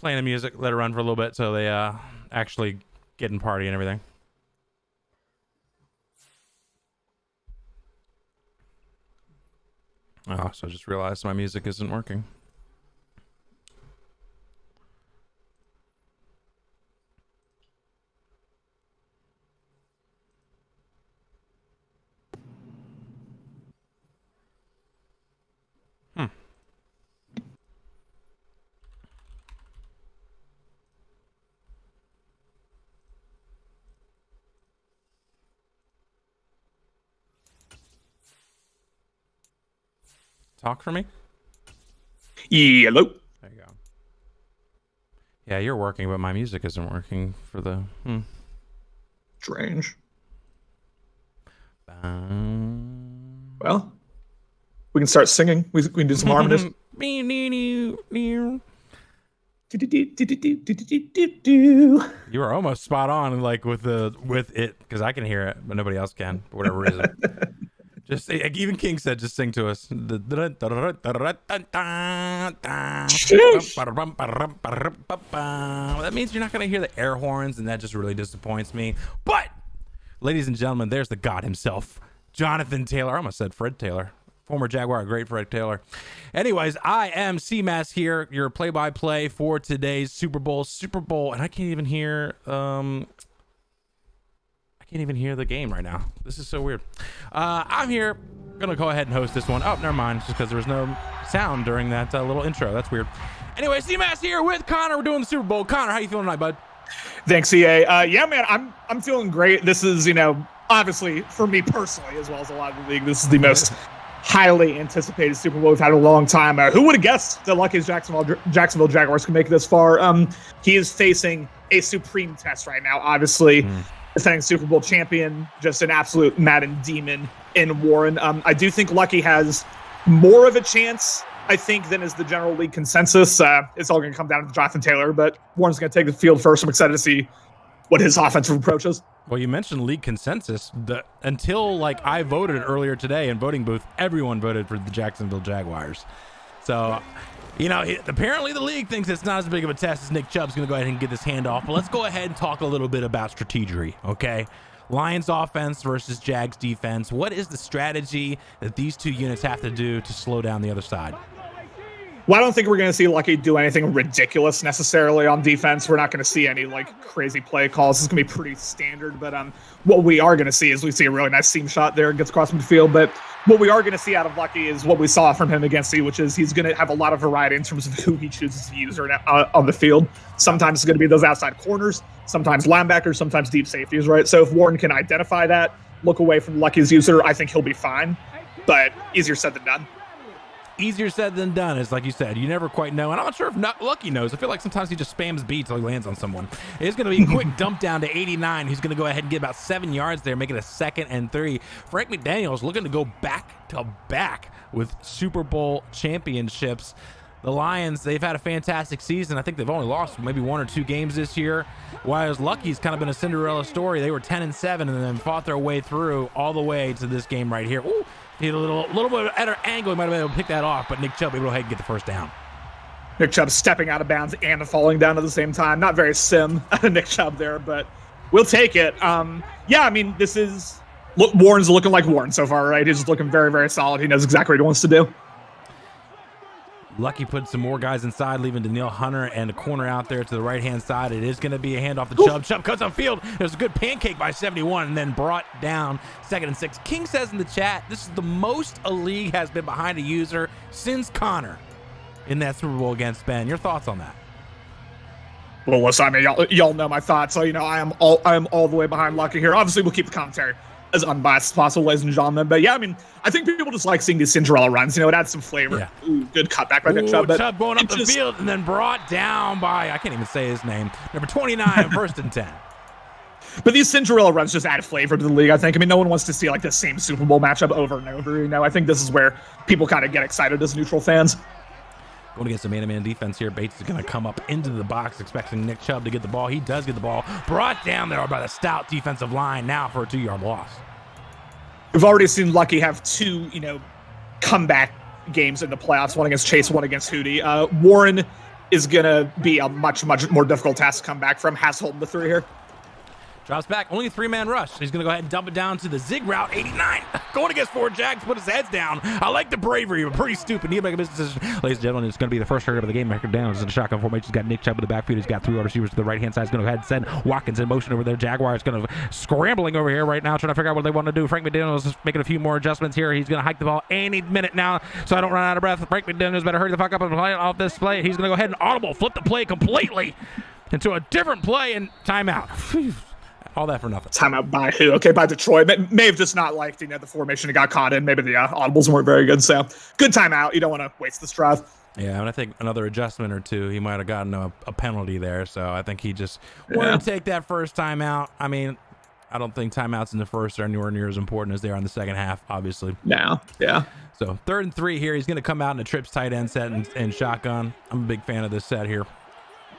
playing the music, let it run for a little bit so they actually get in party and everything. Oh, so I just realized my music isn't working. Talk for me? Hello. There you go. Yeah, you're working, but my music isn't working for the... Strange. Well, we can start singing. We can do some harmonies. You were almost spot on, like with it, because I can hear it, but nobody else can for whatever reason. Just even King said, just sing to us. That means you're not going to hear the air horns, and that just really disappoints me. But, ladies and gentlemen, there's the God himself, Jonathan Taylor. I almost said Fred Taylor. Former Jaguar, great Fred Taylor. Anyways, I am CMass here, your play-by-play for today's Super Bowl, and I can't even hear the game right now. This is so weird. I'm here, gonna go ahead and host this one. Oh, never mind, just because there was no sound during that little intro. That's weird. Anyway, CMass here with Connor. We're doing the Super Bowl. Connor, how you feeling tonight, bud? Thanks, EA. Yeah, man, I'm feeling great. This is, obviously for me personally, as well as a lot of the league, this is the most highly anticipated Super Bowl we've had in a long time. Who would have guessed that Lucky's Jacksonville Jaguars can make it this far? He is facing a supreme test right now, obviously. Defending Super Bowl champion, just an absolute Madden demon in Warren. I do think Lucky has more of a chance, I think, than is the general league consensus. It's all going to come down to Jonathan Taylor, but Warren's going to take the field first. I'm excited to see what his offensive approach is. Well, you mentioned league consensus. Until I voted earlier today in voting booth, everyone voted for the Jacksonville Jaguars. So, apparently the league thinks it's not as big of a test as Nick Chubb's going to go ahead and get this handoff. But let's go ahead and talk a little bit about strategy, okay? Lions offense versus Jags defense. What is the strategy that these two units have to do to slow down the other side? Well, I don't think we're going to see Lucky do anything ridiculous necessarily on defense. We're not going to see any crazy play calls. It's going to be pretty standard. But what we are going to see is we see a really nice seam shot there, gets across midfield. But what we are going to see out of Lucky is what we saw from him against you, which is he's going to have a lot of variety in terms of who he chooses to use on the field. Sometimes it's going to be those outside corners, sometimes linebackers, sometimes deep safeties, right? So if Warren can identify that, look away from Lucky's user, I think he'll be fine. But easier said than done. Easier said than done is like you said. You never quite know. And I'm not sure if Lucky knows. I feel like sometimes he just spams B till he lands on someone. It's going to be a quick dump down to 89. He's going to go ahead and get about 7 yards there, make it a 2nd and 3. Frank McDaniel's looking to go back to back with Super Bowl championships. The Lions, they've had a fantastic season. I think they've only lost maybe 1 or 2 games this year. Whereas Lucky's kind of been a Cinderella story. They were 10-7 and then fought their way through all the way to this game right here. Ooh. He had a little bit at an angle. He might have been able to pick that off, but Nick Chubb able to go ahead and get the first down. Nick Chubb stepping out of bounds and falling down at the same time. Not very sim Nick Chubb there, but we'll take it. This is Warren's looking like Warren so far, right? He's looking very, very solid. He knows exactly what he wants to do. Lucky put some more guys inside, leaving Danielle Hunter and a corner out there to the right-hand side. It is going to be a handoff to Chubb. Chubb cuts upfield. There's a good pancake by 71 and then brought down 2nd and 6. King says in the chat, this is the most a league has been behind a user since Connor in that Super Bowl against Ben. Your thoughts on that? Well, listen, y'all know my thoughts. So, I am all the way behind Lucky here. Obviously, we'll keep the commentary as unbiased as possible, ladies and gentlemen. But yeah, I think people just like seeing these Cinderella runs. It adds some flavor. Yeah. Ooh, good cutback by Nick Chubb. Chubb going up the field and then brought down by, I can't even say his name, number 29, 1st and 10. But these Cinderella runs just add flavor to the league, I think. No one wants to see the same Super Bowl matchup over and over. I think this is where people kind of get excited as neutral fans. Going against a man-to-man defense here. Bates is going to come up into the box, expecting Nick Chubb to get the ball. He does get the ball. Brought down there by the stout defensive line now for a 2-yard loss. We've already seen Lucky have 2, comeback games in the playoffs, one against Chase, one against Hootie. Warren is going to be a much more difficult task to come back from. Has holding the 3 here. Drops back, only a 3-man rush. He's going to go ahead and dump it down to the zig route, 89. Going against 4 Jags, put his heads down. I like the bravery, but pretty stupid. Need to make a business decision. Ladies and gentlemen, it's going to be the first target of the game. Record down. It's in the shotgun formation. He's got Nick Chubb in the backfield. He's got 3 wide receivers to the right-hand side. He's going to go ahead and send Watkins in motion over there. Jaguars going to scrambling over here right now, trying to figure out what they want to do. Frank McDaniels is making a few more adjustments here. He's going to hike the ball any minute now, so I don't run out of breath. Frank McDaniels better hurry the fuck up and play off this play. He's going to go ahead and audible, flip the play completely into a different play and timeout. Whew. All that for nothing. Timeout by who? Okay, by Detroit. May have just not liked the formation he got caught in. Maybe the audibles weren't very good. So good timeout. You don't want to waste this drive. Yeah, and I think another adjustment or two, he might have gotten a penalty there. So I think he just wanted to take that first timeout. I mean, I don't think timeouts in the first are anywhere near as important as they are in the second half, obviously. No, yeah. So 3rd and 3 here. He's going to come out in a trips tight end set and shotgun. I'm a big fan of this set here.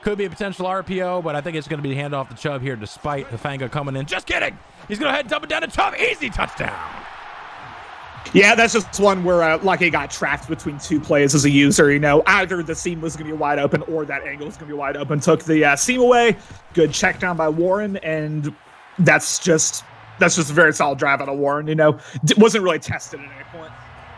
Could be a potential RPO, but I think it's going to be handoff to Chubb here despite Hufanga coming in. Just kidding. He's going to go ahead and dump it down to Chubb. Easy touchdown. Yeah, that's just one where Lucky got trapped between 2 plays as a user. Either the seam was going to be wide open or that angle was going to be wide open. Took the seam away. Good check down by Warren, and that's just a very solid drive out of Warren. Wasn't really tested at any point.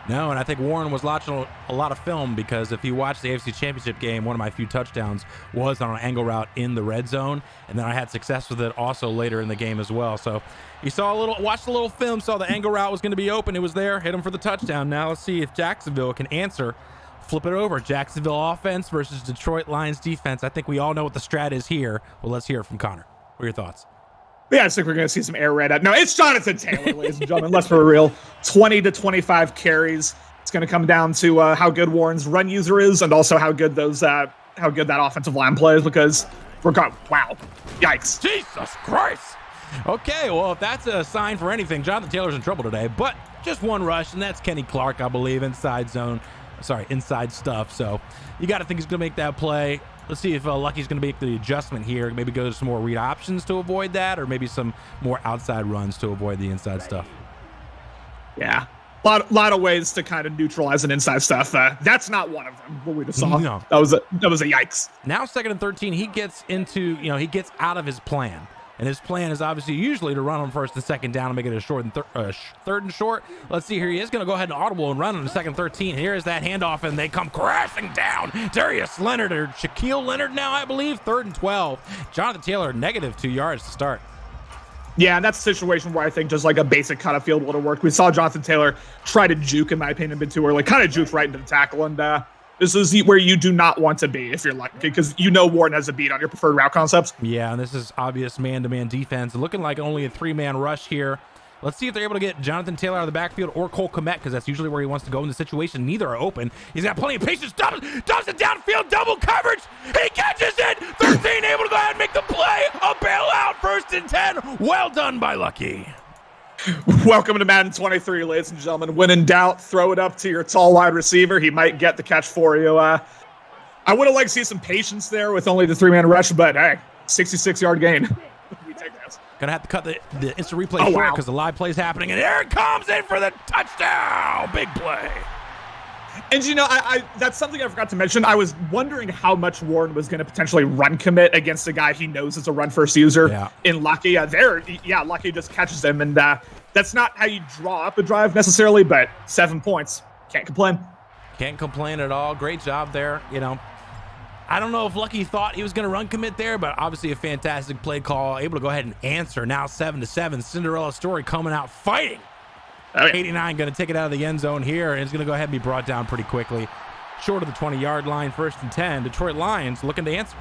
No, and I think Warren was watching a lot of film because if you watch the AFC Championship game, one of my few touchdowns was on an angle route in the red zone, and then I had success with it also later in the game as well. So he watched a little film, saw the angle route was going to be open. It was there, hit him for the touchdown. Now let's see if Jacksonville can answer. Flip it over. Jacksonville offense versus Detroit Lions defense. I think we all know what the strat is here. Well, let's hear it from Connor. What are your thoughts? Yeah, I think we're going to see some air raid. No, it's Jonathan Taylor, ladies and gentlemen. Let's be real. 20 to 25 carries. It's going to come down to how good Warren's run user is, and also how good that offensive line plays. Because we're going, wow, yikes, Jesus Christ. Okay, well, if that's a sign for anything, Jonathan Taylor's in trouble today. But just one rush, and that's Kenny Clark, I believe, inside stuff. So you got to think he's going to make that play. Let's see if Lucky's going to make the adjustment here. Maybe go to some more read options to avoid that, or maybe some more outside runs to avoid the inside stuff. Yeah, a lot of ways to kind of neutralize an inside stuff. That's not one of them. What we just saw. No. That was a yikes. Now 2nd and 13, he gets he gets out of his plan. And his plan is obviously usually to run on 1st and 2nd down and make it a 3rd and short. Let's see here. He is going to go ahead and audible and run on the 2nd 13. Here is that handoff, and they come crashing down. Darius Leonard or Shaquille Leonard now, I believe. 3rd and 12. Jonathan Taylor, -2 yards to start. Yeah, and that's a situation where I think just like a basic cut of field would have worked. We saw Jonathan Taylor try to juke, in my opinion, a bit too early. Kind of juked right into the tackle, and this is where you do not want to be if you're Lucky, because Warren has a beat on your preferred route concepts. Yeah, and this is obvious man-to-man defense. Looking like only a 3-man rush here. Let's see if they're able to get Jonathan Taylor out of the backfield or Cole Kmet, because that's usually where he wants to go in the situation. Neither are open. He's got plenty of patience. Dumps it downfield, double coverage. He catches it. 13 able to go ahead and make the play. A bailout, 1st and 10. Well done by Lucky. Welcome to Madden 23, ladies and gentlemen. When in doubt, throw it up to your tall wide receiver. He might get the catch for you. I would have liked to see some patience there with only the 3-man rush, but hey, 66-yard gain. We take this. Gonna have to cut the instant replay short because the live play's happening, and there it comes in for the touchdown. Big play. And I that's something I forgot to mention. I was wondering how much Warren was going to potentially run commit against a guy he knows is a run-first user in Lucky. Lucky just catches him, and that's not how you draw up a drive necessarily, but 7 points. Can't complain. Can't complain at all. Great job there. I don't know if Lucky thought he was going to run commit there, but obviously a fantastic play call. Able to go ahead and answer. Now 7-7. Cinderella story coming out fighting. 89 going to take it out of the end zone here, and it's going to go ahead and be brought down pretty quickly. Short of the 20-yard line, 1st and 10. Detroit Lions looking to answer.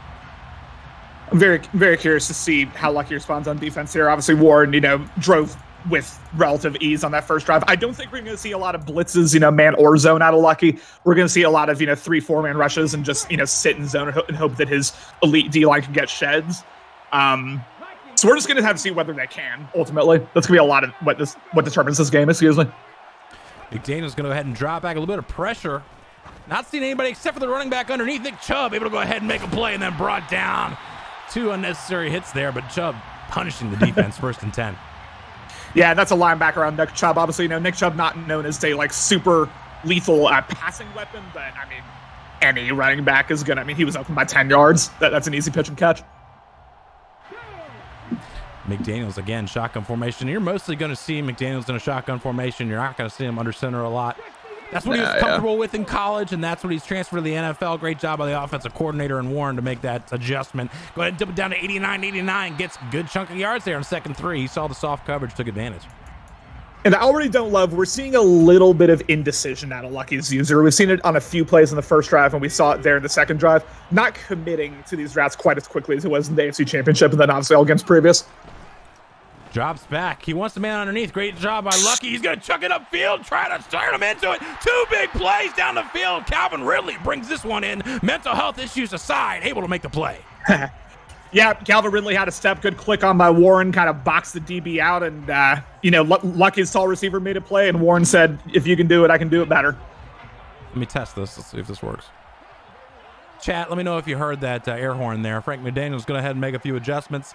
I'm very, very curious to see how Lucky responds on defense here. Obviously, Warren, drove with relative ease on that first drive. I don't think we're going to see a lot of blitzes, man or zone out of Lucky. We're going to see a lot of, 3-4-man rushes and just, sit in zone and hope that his elite D-line can get sheds. So we're just going to have to see whether they can, ultimately. That's going to be a lot of what determines this game, excuse me. McDaniel's going to go ahead and drop back a little bit of pressure. Not seeing anybody except for the running back underneath. Nick Chubb able to go ahead and make a play and then brought down. 2 unnecessary hits there, but Chubb punishing the defense, 1st and 10. Yeah, that's a linebacker on Nick Chubb. Obviously, Nick Chubb not known as a super lethal passing weapon, but any running back is gonna. I mean, he was open by 10 yards. That's an easy pitch and catch. McDaniels again, shotgun formation. You're mostly going to see McDaniels in a shotgun formation. You're not going to see him under center a lot. That's what he was comfortable with in college, and that's what he's transferred to the NFL. Great job by the offensive coordinator and Warren to make that adjustment. Go ahead and dip it down to 89, gets a good chunk of yards there on 2nd 3. He saw the soft coverage, took advantage. And I already don't love, we're seeing a little bit of indecision out of Lucky's user. We've seen it on a few plays in the first drive, and we saw it there in the second drive. Not committing to these routes quite as quickly as it was in the AFC Championship, and then obviously all against previous. Drops back. He wants the man underneath. Great job by Lucky. He's going to chuck it upfield, try to turn him into it. 2 big plays down the field. Calvin Ridley brings this one in. Mental health issues aside, able to make the play. Yeah, Calvin Ridley had a step, good click on by Warren, kind of boxed the DB out, and, Lucky's tall receiver made a play, and Warren said, if you can do it, I can do it better. Let me test this. Let's see if this works. Chat, let me know if you heard that air horn there. Frank McDaniel's going to head and make a few adjustments.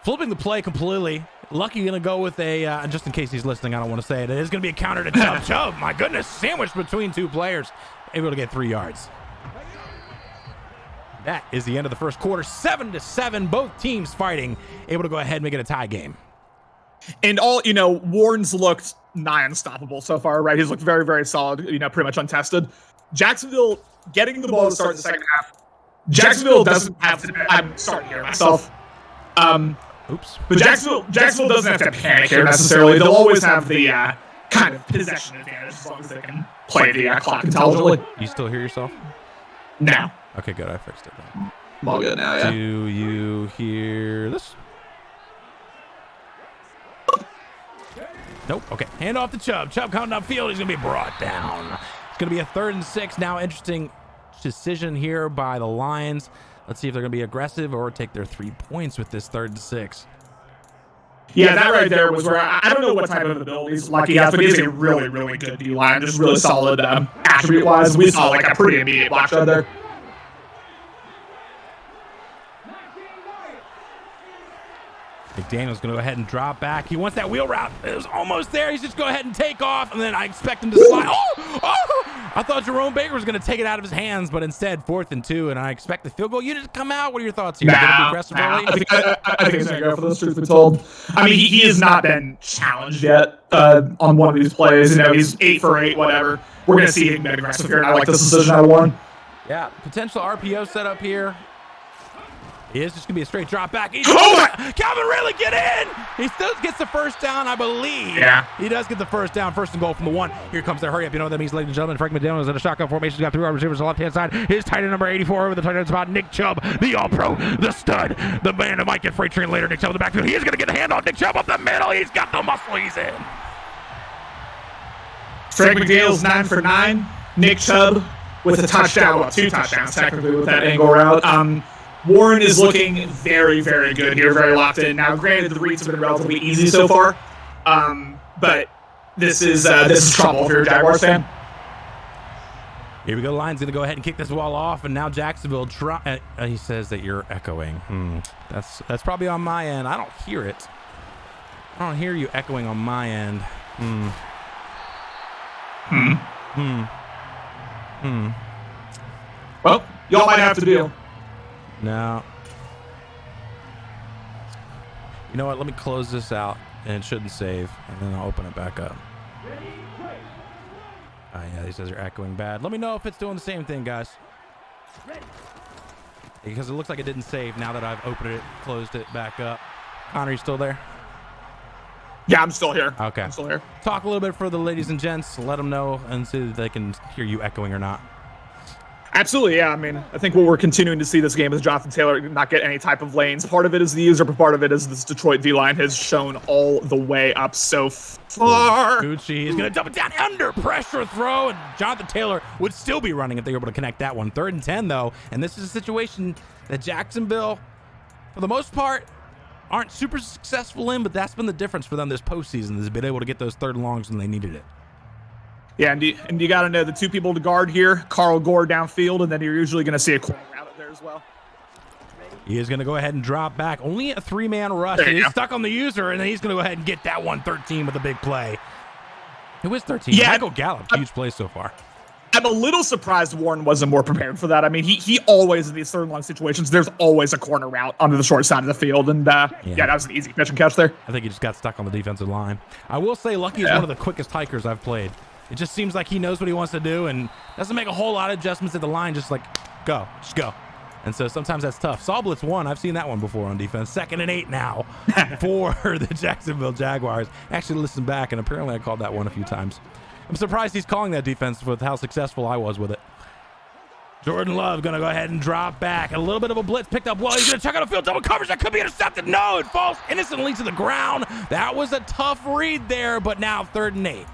Flipping the play completely. Lucky going to go with a, just in case he's listening, I don't want to say it. It is going to be a counter to Chubb. Chubb, my goodness, sandwiched between 2 players. Able to get 3 yards. That is the end of the first quarter. 7-7, both teams fighting. Able to go ahead and make it a tie game. And Warren's looked nigh unstoppable so far, right? He's looked very, very solid, pretty much untested. Jacksonville getting the ball to start the second half. Jacksonville doesn't have to, I'm starting here myself. Oops. But Jacksonville doesn't have to panic here necessarily. They'll always have the kind of possession advantage as long as they can play the clock intelligently. You still hear yourself? No. Okay, good. I fixed it. I'm all good now, yeah. Do you hear this? Nope. Okay. Hand off to Chubb. Chubb coming upfield. He's going to be brought down. It's going to be a 3rd and 6. Now, interesting decision here by the Lions. Let's see if they're going to be aggressive or take their 3 points with this 3rd and 6. Yeah, that right there was where I don't know what type of abilities Lucky has, but he's a really, really good D-line. Just really solid attribute-wise. We saw like a pretty immediate block shot there. McDaniel's going to go ahead and drop back. He wants that wheel route. It was almost there. He's just go ahead and take off, and then I expect him to slide. Oh! I thought Jerome Baker was going to take it out of his hands, but instead 4th and 2, and I expect the field goal unit to come out. What are your thoughts here? Going to be aggressive early? I think he's going to go for this, truth be told. I mean, he has not been challenged yet on one of these plays. He's 8 for 8, whatever. We're going to see him get aggressive here, and I like this decision out of Warren. Yeah, potential RPO setup here. He is just going to be a straight drop back. Calvin Ridley, get in! He still gets the first down, I believe. Yeah. He does get the first down, 1st and goal from the 1. Here comes the hurry up. You know what that means, ladies and gentlemen. Frank McDaniel is in a shotgun formation. He's got 3 wide receivers on the left-hand side. His tight end number 84 over the tight end spot. Nick Chubb, the all-pro, the stud, the man that might get freight train later. Nick Chubb in the backfield. He is going to get a hand on Nick Chubb up the middle. He's got the muscle. He's in. Frank McDaniel's 9 for 9. Nick Chubb with a touchdown. Well, 2 touchdowns technically with that angle route. Warren is looking very, very good here, very locked in. Now, granted, the reads have been relatively easy so far, but this is trouble if you're a Jaguars fan. Here we go. Line's going to go ahead and kick this wall off, and now Jacksonville try. He says that you're echoing. That's probably on my end. I don't hear it. I don't hear you echoing on my end. Well, y'all might have to deal. No. You know what? Let me close this out, and it shouldn't save, and then I'll open it back up. Yeah, he says you're echoing bad. Let me know if it's doing the same thing, guys. Because it looks like it didn't save now that I've opened it, closed it back up. Connor, you still there? Yeah, I'm still here. Okay. I'm still here. Talk a little bit for the ladies and gents. Let them know and see if they can hear you echoing or not. Absolutely, yeah. I mean, I think what we're continuing to see this game is Jonathan Taylor not get any type of lanes. Part of it is the user, but part of it is this Detroit D-line has shown all the way up so far. Gucci is going to dump it down under pressure throw, and Jonathan Taylor would still be running if they were able to connect that one. 3rd and 10, though, and this is a situation that Jacksonville, for the most part, aren't super successful in, but that's been the difference for them this postseason, is been able to get those 3rd and longs when they needed it. Yeah, and you got to know the 2 people to guard here, Carl Gore downfield, and then you're usually going to see a corner route up there as well. He is going to go ahead and drop back. Only a 3-man rush. He's stuck on the user, and then he's going to go ahead and get that one 13 with a big play. Who is 13? Yeah, Michael Gallup. Huge play so far. I'm a little surprised Warren wasn't more prepared for that. I mean, he always, in these third and long situations, there's always a corner route onto the short side of the field. And yeah, that was an easy pitch and catch there. I think he just got stuck on the defensive line. I will say Lucky is one of the quickest hikers I've played. It just seems like he knows what he wants to do and doesn't make a whole lot of adjustments at the line, just like, just go. And so sometimes that's tough. Saw blitz 1. I've seen that one before on defense. 2nd and 8 now for the Jacksonville Jaguars. Actually listened back, and apparently I called that one a few times. I'm surprised he's calling that defense with how successful I was with it. Jordan Love going to go ahead and drop back. A little bit of a blitz picked up. Well, he's going to check out a field double coverage. That could be intercepted. No, it falls innocently to the ground. That was a tough read there, but now 3rd and 8.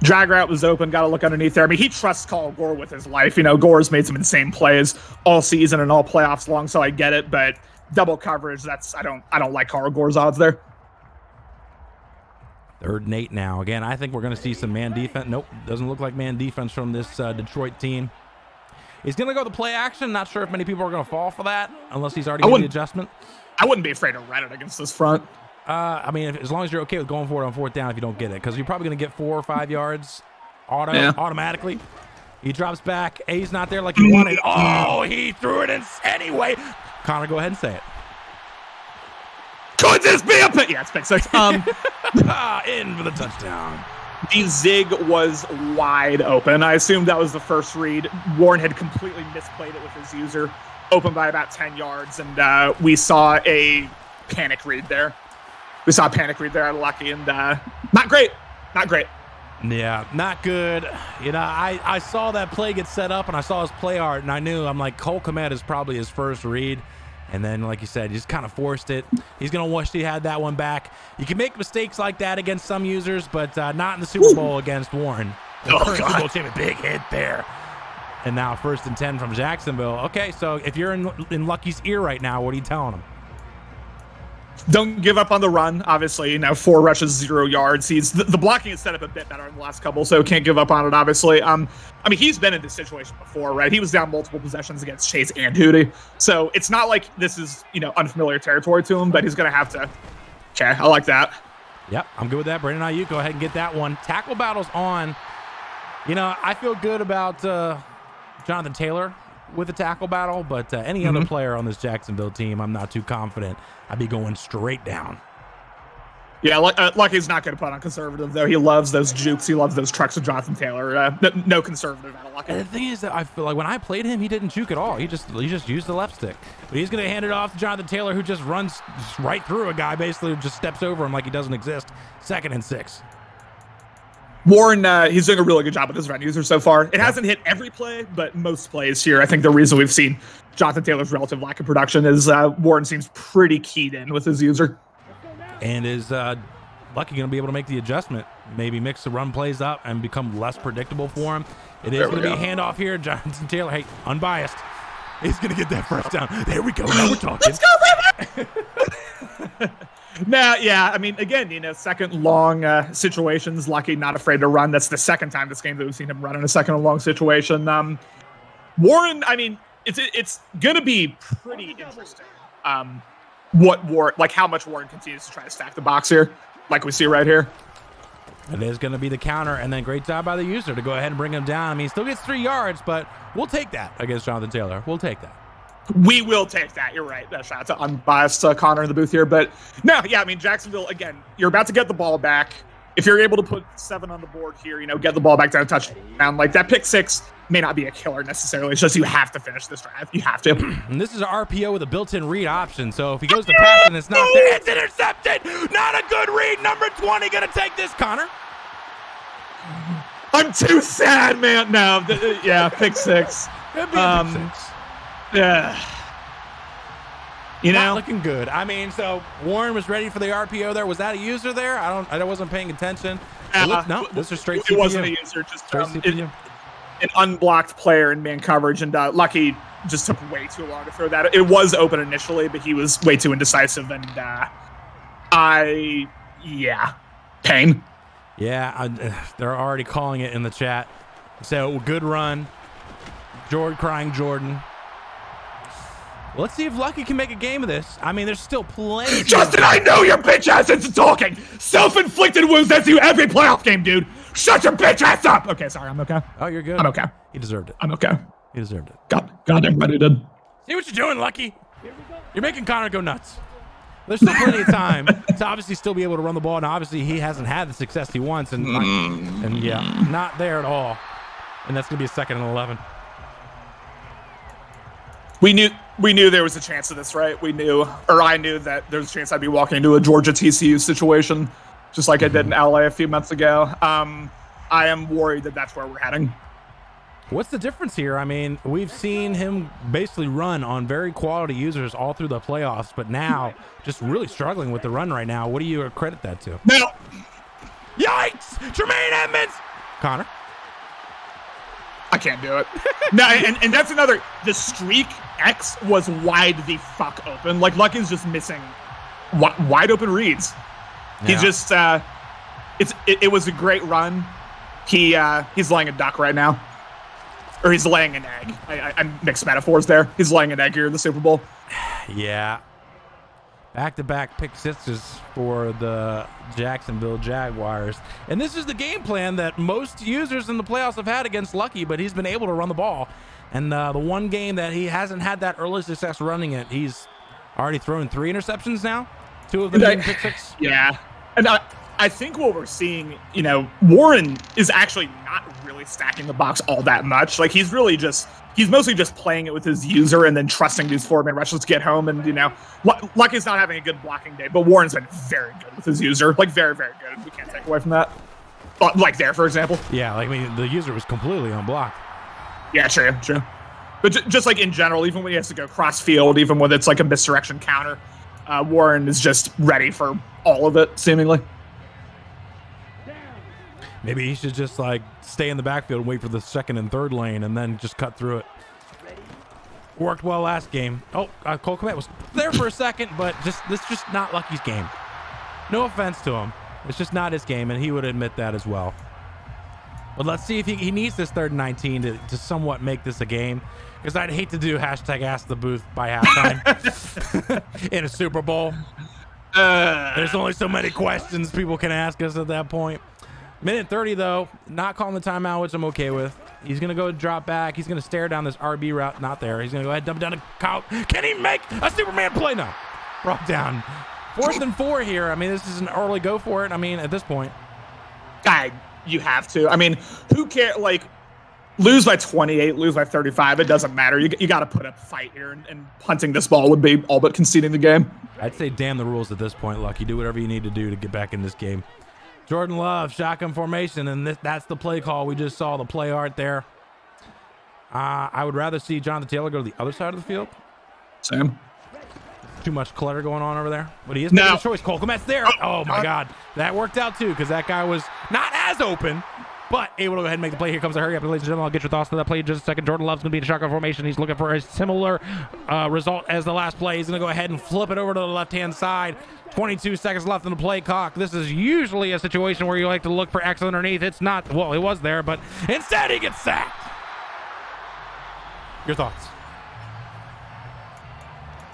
Drag route was open. Got to look underneath there. I mean, he trusts Call Gore with his life. You know, Gore's made some insane plays all season and all playoffs long, so I get it. But double coverage, I don't like Carl Gore's odds there. 3rd and 8 now. Again, I think we're going to see some man defense. Nope, doesn't look like man defense from this Detroit team. He's going to go the play action. Not sure if many people are going to fall for that unless he's already made the adjustment. I wouldn't be afraid to run it against this front. I mean, as long as you're okay with going for it on 4th down if you don't get it, because you're probably going to get 4 or 5 yards automatically. He drops back. A's not there like he wanted. Oh, he threw it in anyway. Connor, go ahead and say it. Could this be a pick? Yeah, it's pick 6. In for the touchdown. The zig was wide open. I assumed that was the first read. Warren had completely misplayed it with his user, open by about 10 yards, and we saw a panic read there. Out of Lucky, and not great. Yeah, not good. You know, I saw that play get set up, and I saw his play art, and I knew, I'm like, Cole Kmet is probably his first read. And then, like you said, he just kind of forced it. He's going to wish he had that one back. You can make mistakes like that against some users, but not in the Super Bowl against Warren. The current Super Bowl champion, big hit there. And now 1st and 10 from Jacksonville. Okay, so if you're in Lucky's ear right now, what are you telling him? Don't give up on the run. Obviously, 4 rushes, 0 yards. The blocking is set up a bit better in the last couple, so can't give up on it, obviously. I mean, he's been in this situation before, right? He was down multiple possessions against Chase and Hootie. So it's not like this is, unfamiliar territory to him, but he's going to have to. Okay, I like that. Yep, I'm good with that. Brandon Ayuk, go ahead and get that one. Tackle battle's on. I feel good about Jonathan Taylor with the tackle battle, but any other player on this Jacksonville team, I'm not too confident. I'd be going straight down. Yeah, Lucky's not going to put on conservative, though. He loves those jukes. He loves those trucks with Jonathan Taylor. No conservative out of Lucky. And the thing is that I feel like when I played him, he didn't juke at all. He just used the left stick. But he's going to hand it off to Jonathan Taylor, who just runs right through a guy, basically just steps over him like he doesn't exist. 2nd and 6. Warren, he's doing a really good job with his run user so far. It hasn't hit every play, but most plays here. I think the reason we've seen Jonathan Taylor's relative lack of production is Warren seems pretty keyed in with his user. And is Lucky going to be able to make the adjustment, maybe mix the run plays up and become less predictable for him? It is going to be a handoff here. Jonathan Taylor, hey, unbiased. He's going to get that first down. There we go. Now we're talking. Let's go, baby! Nah, yeah. I mean, again, 2nd long situations. Lucky not afraid to run. That's the 2nd time this game that we've seen him run in a 2nd and long situation. Warren, I mean, it's going to be pretty interesting. What Warren, like how much Warren continues to try to stack the box here, like we see right here. It is going to be the counter, and then great job by the user to go ahead and bring him down. I mean, he still gets 3 yards, but we'll take that against Jonathan Taylor. We'll take that. We will take that. You're right. Shout out to unbiased Connor in the booth here. But no, yeah, I mean, Jacksonville, again, you're about to get the ball back. If you're able to put 7 on the board here, get the ball back down a touchdown, like that pick 6 may not be a killer necessarily. It's just you have to finish this drive. You have to. And this is an RPO with a built-in read option. So if he goes to pass and it's not there, it's intercepted. Not a good read. Number 20 going to take this, Connor. I'm too sad, man. No, yeah, pick 6. It'd be a pick 6. Yeah. Not looking good. I mean, so Warren was ready for the RPO there. Was that a user there? I wasn't paying attention. No, this is straight CPU. It wasn't a user, just an unblocked player in man coverage, and Lucky just took way too long to throw that. It was open initially, but he was way too indecisive, and pain. Yeah, they're already calling it in the chat. So good run. Crying Jordan. Let's see if Lucky can make a game of this. I mean, there's still plenty. Justin, I know your bitch ass isn't talking. Self-inflicted wounds. That's you every playoff game, dude. Shut your bitch ass up. Okay, sorry, I'm okay. Oh, you're good. I'm okay. He deserved it. I'm okay. He deserved it. God, everybody did. See what you're doing, Lucky? You're making Connor go nuts. There's still plenty of time to obviously still be able to run the ball, and obviously he hasn't had the success he wants, and yeah, not there at all. And that's gonna be a 2nd and 11. We knew there was a chance of this, right? We knew, or I knew that there was a chance I'd be walking into a Georgia TCU situation, just like I did in LA a few months ago. I am worried that that's where we're heading. What's the difference here? I mean, we've seen him basically run on very quality users all through the playoffs, but now just really struggling with the run right now. What do you credit that to? No. Yikes! Tremaine Edmonds! Connor? I can't do it. No, and that's another. The streak X was wide the fuck open. Like Lucky's just missing wide open reads. Yeah. He just it was a great run. He's laying a duck right now. Or he's laying an egg. I mixed metaphors there. He's laying an egg here in the Super Bowl. Yeah. Back-to-back pick sixes for the Jacksonville Jaguars. And this is the game plan that most users in the playoffs have had against Lucky, but he's been able to run the ball. And the one game that he hasn't had that early success running it, he's already thrown 3 interceptions now. 2 of them being pick six. Yeah. And I think what we're seeing, Warren is actually not really stacking the box all that much. Like he's mostly just playing it with his user and then trusting these 4-man rushes to get home. And Lucky's not having a good blocking day, but Warren's been very good with his user, like very, very good. We can't take away from that. Like there, for example. Yeah, like the user was completely unblocked. Yeah, true. But just like in general, even when he has to go cross field, even when it's like a misdirection counter, Warren is just ready for all of it, seemingly. Maybe he should just like stay in the backfield and wait for the 2nd and 3rd lane and then just cut through it. Worked well last game. Oh, Cole Kmet was there for a second, but this is just not Lucky's game. No offense to him. It's just not his game, and he would admit that as well. But let's see if he needs this 3rd and 19 to somewhat make this a game. Because I'd hate to do hashtag Ask the Booth by halftime in a Super Bowl. There's only so many questions people can ask us at that point. Minute 30, though, not calling the timeout, which I'm okay with. He's going to go drop back. He's going to stare down this RB route. Not there. He's going to go ahead, dump it down to Kyle. Can he make a Superman play? No. Brought down. 4th and 4 here. I mean, this is an early go for it. I mean, at this point. You have to. I mean, who cares? Like, lose by 28, lose by 35. It doesn't matter. You got to put up a fight here, and punting this ball would be all but conceding the game. I'd say damn the rules at this point, Lucky. Do whatever you need to do to get back in this game. Jordan Love, shotgun formation, and that's the play call. We just saw the play art there. I would rather see Jonathan Taylor go to the other side of the field. Same. Too much clutter going on over there. But he is making a choice. Cole Kmet's there. Oh, my God. That worked out, too, because that guy was not as open, but able to go ahead and make the play. Here comes a hurry up. Ladies and gentlemen, I'll get your thoughts on that play in just a second. Jordan Love's going to be in shotgun formation. He's looking for a similar result as the last play. He's going to go ahead and flip it over to the left-hand side. 22 seconds left in the play clock. This is usually a situation where you like to look for X underneath. It's not. Well, it was there, but instead he gets sacked. Your thoughts?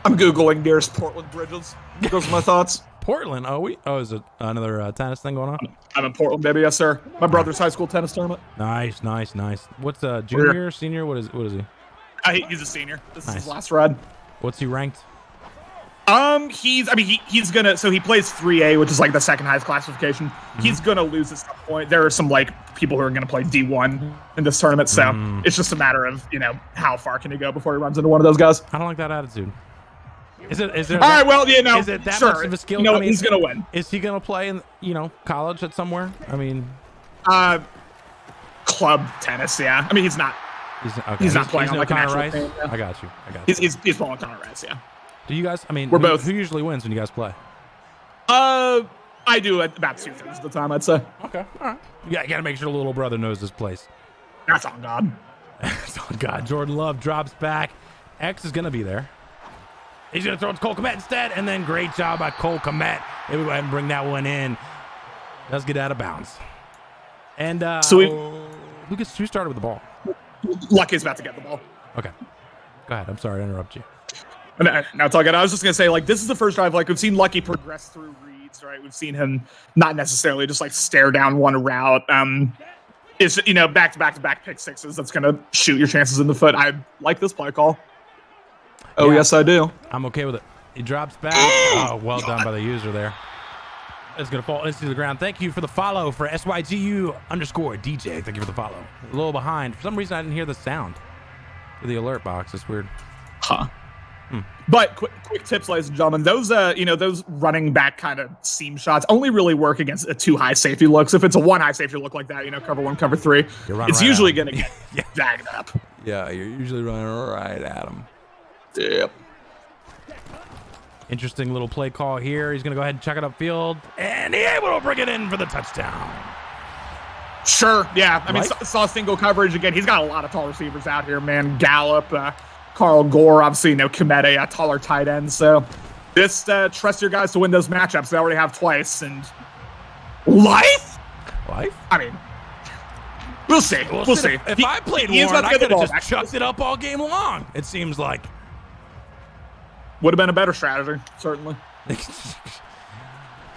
I'm Googling nearest Portland bridges. Those are my thoughts. Portland? Is it another tennis thing going on? I'm in Portland, baby. Yes, sir. My brother's high school tennis tournament. Nice. What's junior, senior? What is he? He's a senior. This is his last ride. What's he ranked? He's gonna. So he plays 3A, which is like the second highest classification. Mm-hmm. He's gonna lose at some point. There are some like people who are gonna play D1 in this tournament, so it's just a matter of how far can he go before he runs into one of those guys. I don't like that attitude. Is there? All right. Well, is it that much of a skill? He's gonna win. Is he gonna play in college at somewhere? I mean, club tennis. Yeah. I mean, he's not. He's not playing on like an actual team. Yeah. I got you. He's playing on Connor Rice. Yeah. Do you guys? I mean, we're both. Who usually wins when you guys play? I do at about 2/3 of the time, I'd say. Okay, all right. You got to make sure the little brother knows this place. That's on God. That's on God. Jordan Love drops back. X is gonna be there. He's gonna throw it to Cole Kmet instead, and then great job by Cole Kmet. Maybe go ahead and bring that one in. Does get out of bounds. And who started with the ball? Lucky's about to get the ball. Okay. Go ahead. I'm sorry to interrupt you. No, it's all good. I was just gonna say, like, this is the first drive. Like, we've seen Lucky progress through reads past, right? We've seen him not necessarily just like stare down one route. It's, back-to-back pick sixes that's going to shoot your chances in the foot. I like this play call. Oh, yes, I do. I'm okay with it. He drops back. Oh, well done by the user there. It's going to fall into the ground. Thank you for the follow for SYGU_DJ. Thank you for the follow. A little behind. For some reason, I didn't hear the sound for the alert box. It's weird. Huh. But quick tips, ladies and gentlemen. Those those running back kind of seam shots only really work against a 2 high safety looks. If it's a 1 high safety look like that, cover 1, cover 3, it's usually going to get jagged up. Yeah, you're usually running right at him. Yep. Interesting little play call here. He's going to go ahead and check it upfield, and he's able to bring it in for the touchdown. Sure, yeah. I mean, saw single coverage again. He's got a lot of tall receivers out here, man. Gallup, Carl Gore, obviously, Komede, a taller tight end. So just trust your guys to win those matchups. They already have twice. And Life? I mean, we'll see. We'll see. If I played Warren, I could have just chucked it up all game long, it seems like. Would have been a better strategy, certainly.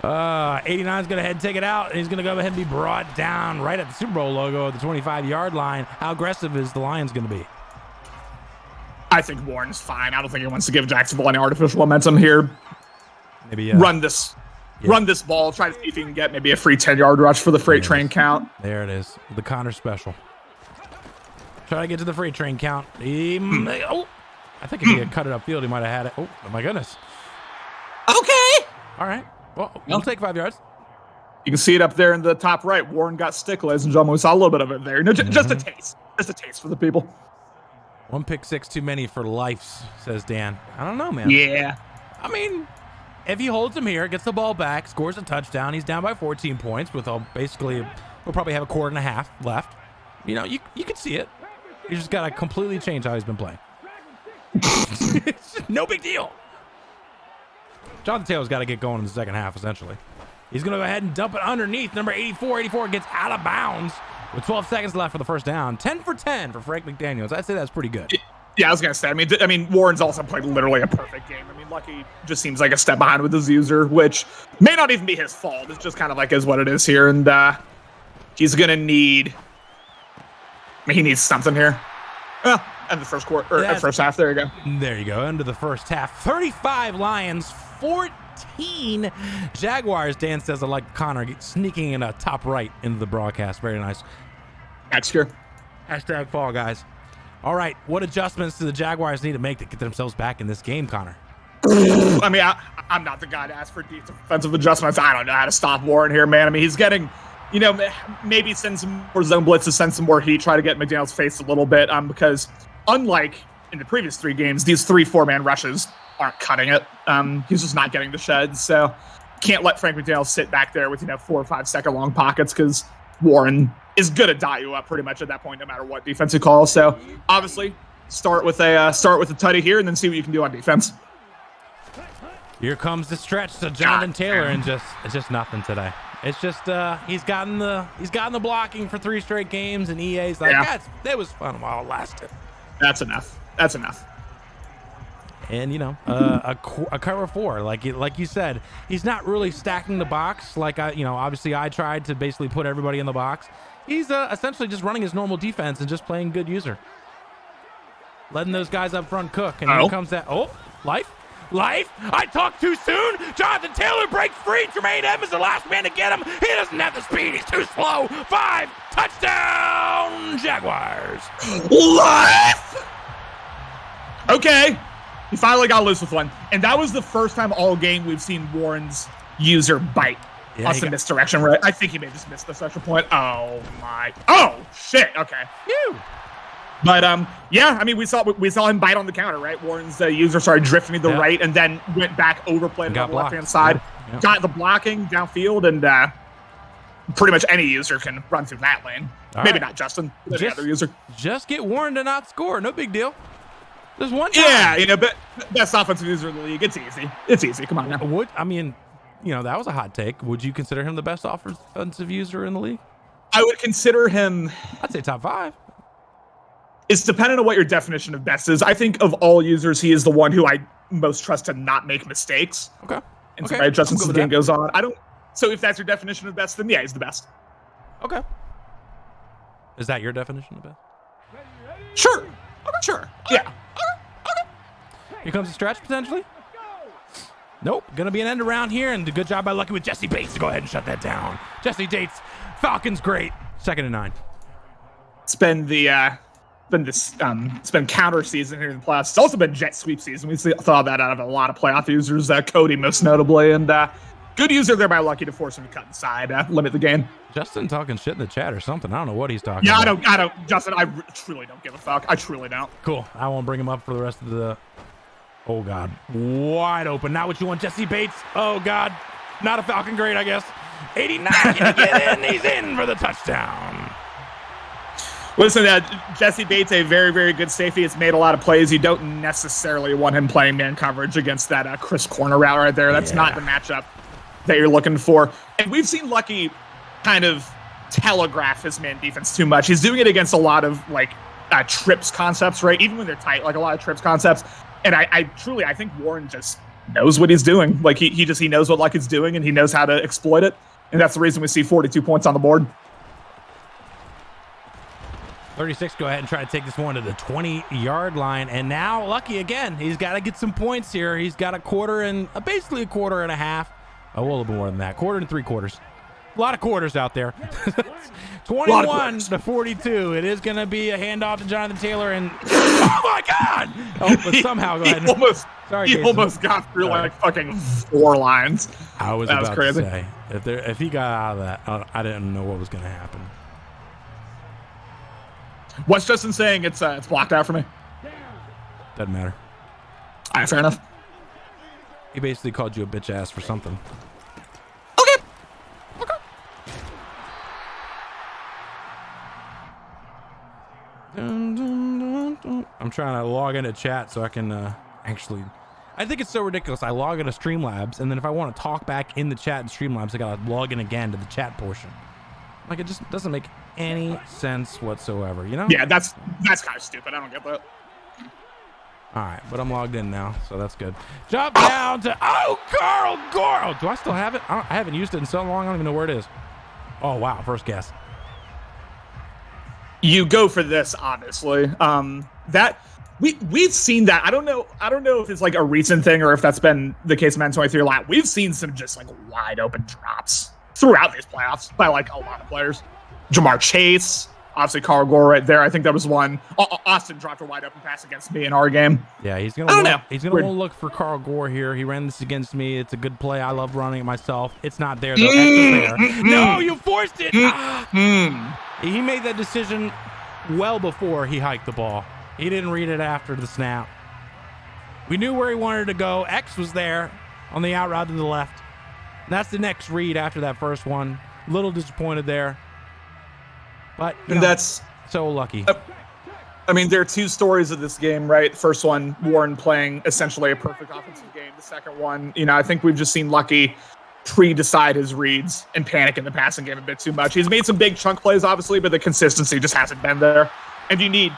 89's going to head and take it out, and he's going to go ahead and be brought down right at the Super Bowl logo at the 25-yard line. How aggressive is the Lions going to be? I think Warren's fine. I don't think he wants to give Jacksonville any artificial momentum here. Maybe run this ball, try to see if he can get maybe a free 10-yard rush for the freight train count. There it is, the Connor special. Try to get to the freight train count. I think if he had cut it upfield, he might have had it. Oh my goodness. Okay. All right. Well, we'll take 5 yards. You can see it up there in the top right. Warren got stick, ladies and gentlemen. We saw a little bit of it there. Just a taste. Just a taste for the people. 1 pick six too many for Lifes, says Dan. I don't know, man. Yeah. I mean, if he holds him here, gets the ball back, scores a touchdown, he's down by 14 points with we'll probably have a quarter and a half left. You can see it. You just got to completely change how he's been playing. No big deal. Jonathan Taylor's got to get going in the second half, essentially. He's going to go ahead and dump it underneath. Number 84. 84 gets out of bounds with 12 seconds left for the first down. 10 for 10 for Frank McDaniels. I'd say that's pretty good. Yeah, I was going to say. I mean, Warren's also played literally a perfect game. I mean, Lucky just seems like a step behind with his user, which may not even be his fault. It's just kind of like is what it is here. And he's going to need... he needs something here. And the first quarter, or first half. There you go. There you go. Into the first half. 35 Lions, 14 Jaguars. Dan says I like Connor sneaking in a top right into the broadcast. Very nice. That's here. Hashtag fall, guys. All right. What adjustments do the Jaguars need to make to get themselves back in this game, Connor? I mean, I'm not the guy to ask for defensive adjustments. I don't know how to stop Warren here, man. I mean, he's getting... maybe send some more zone blitzes, send some more heat, try to get McDaniels' face a little bit, because unlike in the previous 3 games, these 3-4-man rushes aren't cutting it. He's just not getting the sheds, so can't let Frank McDaniels sit back there with 4 or 5 second long pockets because Warren is gonna dot you up pretty much at that point, no matter what defensive call. So obviously, start with a tutty here, and then see what you can do on defense. Here comes the stretch to Jonathan Taylor, and it's just nothing today. It's just he's gotten the blocking for 3 straight games, and EA's like, that was fun while it lasted. That's enough. And a cover 4, like you said, he's not really stacking the box like obviously I tried to basically put everybody in the box. He's essentially just running his normal defense and just playing good user, letting those guys up front cook. And here comes that Life! I talked too soon! Jonathan Taylor breaks free! Jermaine Evans, the last man to get him! He doesn't have the speed! He's too slow! 5! Touchdown! Jaguars! Life! Okay. He finally got loose with one. And that was the first time all game we've seen Warren's user bite. Yeah, some misdirection, right? I think he may have just missed the special point. Oh, my. Oh, shit. Okay. Phew. But I mean, we saw him bite on the counter, right? Warren's user started drifting to the right and then went back, overplayed on the left-hand side, got the blocking downfield, and pretty much any user can run through that lane. Maybe not Justin, but any other user. Just get Warren to not score, no big deal. There's one time. Yeah, but best offensive user in the league. It's easy. It's easy. Come on now. That was a hot take. Would you consider him the best offensive user in the league? I would consider him. I'd say top 5. It's dependent on what your definition of best is. I think of all users, he is the one who I most trust to not make mistakes. Okay. into right just as the game goes on. So if that's your definition of best, then yeah, he's the best. Okay. Is that your definition of best? Sure. Sure. Yeah. Here comes the stretch, potentially. Nope. Gonna be an end around here, and a good job by Lucky with Jesse Bates to go ahead and shut that down. Jesse Bates, Falcons great. 2nd and 9. It's been it's been counter season here in the playoffs. It's also been jet sweep season. We saw that out of a lot of playoff users, Cody most notably, and good user there by Lucky to force him to cut inside, limit the game. Justin talking shit in the chat or something. I don't know what he's talking about. I don't, Justin, I truly don't give a fuck. I truly don't. Cool. I won't bring him up for the rest of the... Oh, God. Wide open. Not what you want, Jesse Bates. Oh, God. Not a Falcon great, I guess. 89. Can he get in? He's in for the touchdown. Listen, Jesse Bates, a very, very good safety. It's made a lot of plays. You don't necessarily want him playing man coverage against that Chris corner route right there. That's not the matchup that you're looking for. And we've seen Lucky kind of telegraph his man defense too much. He's doing it against a lot of trips concepts, right? Even when they're tight, like a lot of trips concepts. And I think Warren just knows what he's doing. Like he knows what Lucky's doing, and he knows how to exploit it. And that's the reason we see 42 points on the board. 36, go ahead and try to take this one to the 20-yard line. And now Lucky again. He's got to get some points here. He's got basically a quarter and a half. A little bit more than that. Quarter and 3/4. A lot of quarters out there. 21 to 42. It is going to be a handoff to Jonathan Taylor. And oh my God! Oh, but somehow go ahead. He almost got through fucking 4 lines. That was crazy. To say if he got out of that, I didn't know what was going to happen. What's Justin saying? It's blocked out for me. Doesn't matter. All right, fair enough. He basically called you a bitch ass for something. Okay. I'm trying to log into chat so I can actually... I think it's so ridiculous. I log into Streamlabs, and then if I want to talk back in the chat in Streamlabs, I got to log in again to the chat portion. It just doesn't make any sense whatsoever, you know? Yeah, that's kind of stupid. I don't get that. All right, but I'm logged in now, so that's good. Jump down to Carl Gore. Do I still have it? I haven't used it in so long. I don't even know where it is. Oh wow, first guess. You go for this, obviously. That we've seen that. I don't know if it's a recent thing or if that's been the case in 23 a lot. We've seen some just wide open drops throughout these playoffs by a lot of players. Jamar Chase, obviously Carl Gore right there. I think that was one. Austin dropped a wide open pass against me in our game. Yeah, he's gonna look for Carl Gore here. He ran this against me. It's a good play. I love running it myself. It's not there though. There. No, you forced it. He made that decision well before he hiked the ball. He didn't read it after the snap. We knew where he wanted to go. X was there on the out route to the left. And that's the next read after that first one. A little disappointed there. But that's so lucky. There are 2 stories of this game, right? The first one, Warren playing essentially a perfect offensive game. The second one, I think we've just seen Lucky pre-decide his reads and panic in the passing game a bit too much. He's made some big chunk plays, obviously, but the consistency just hasn't been there. And you need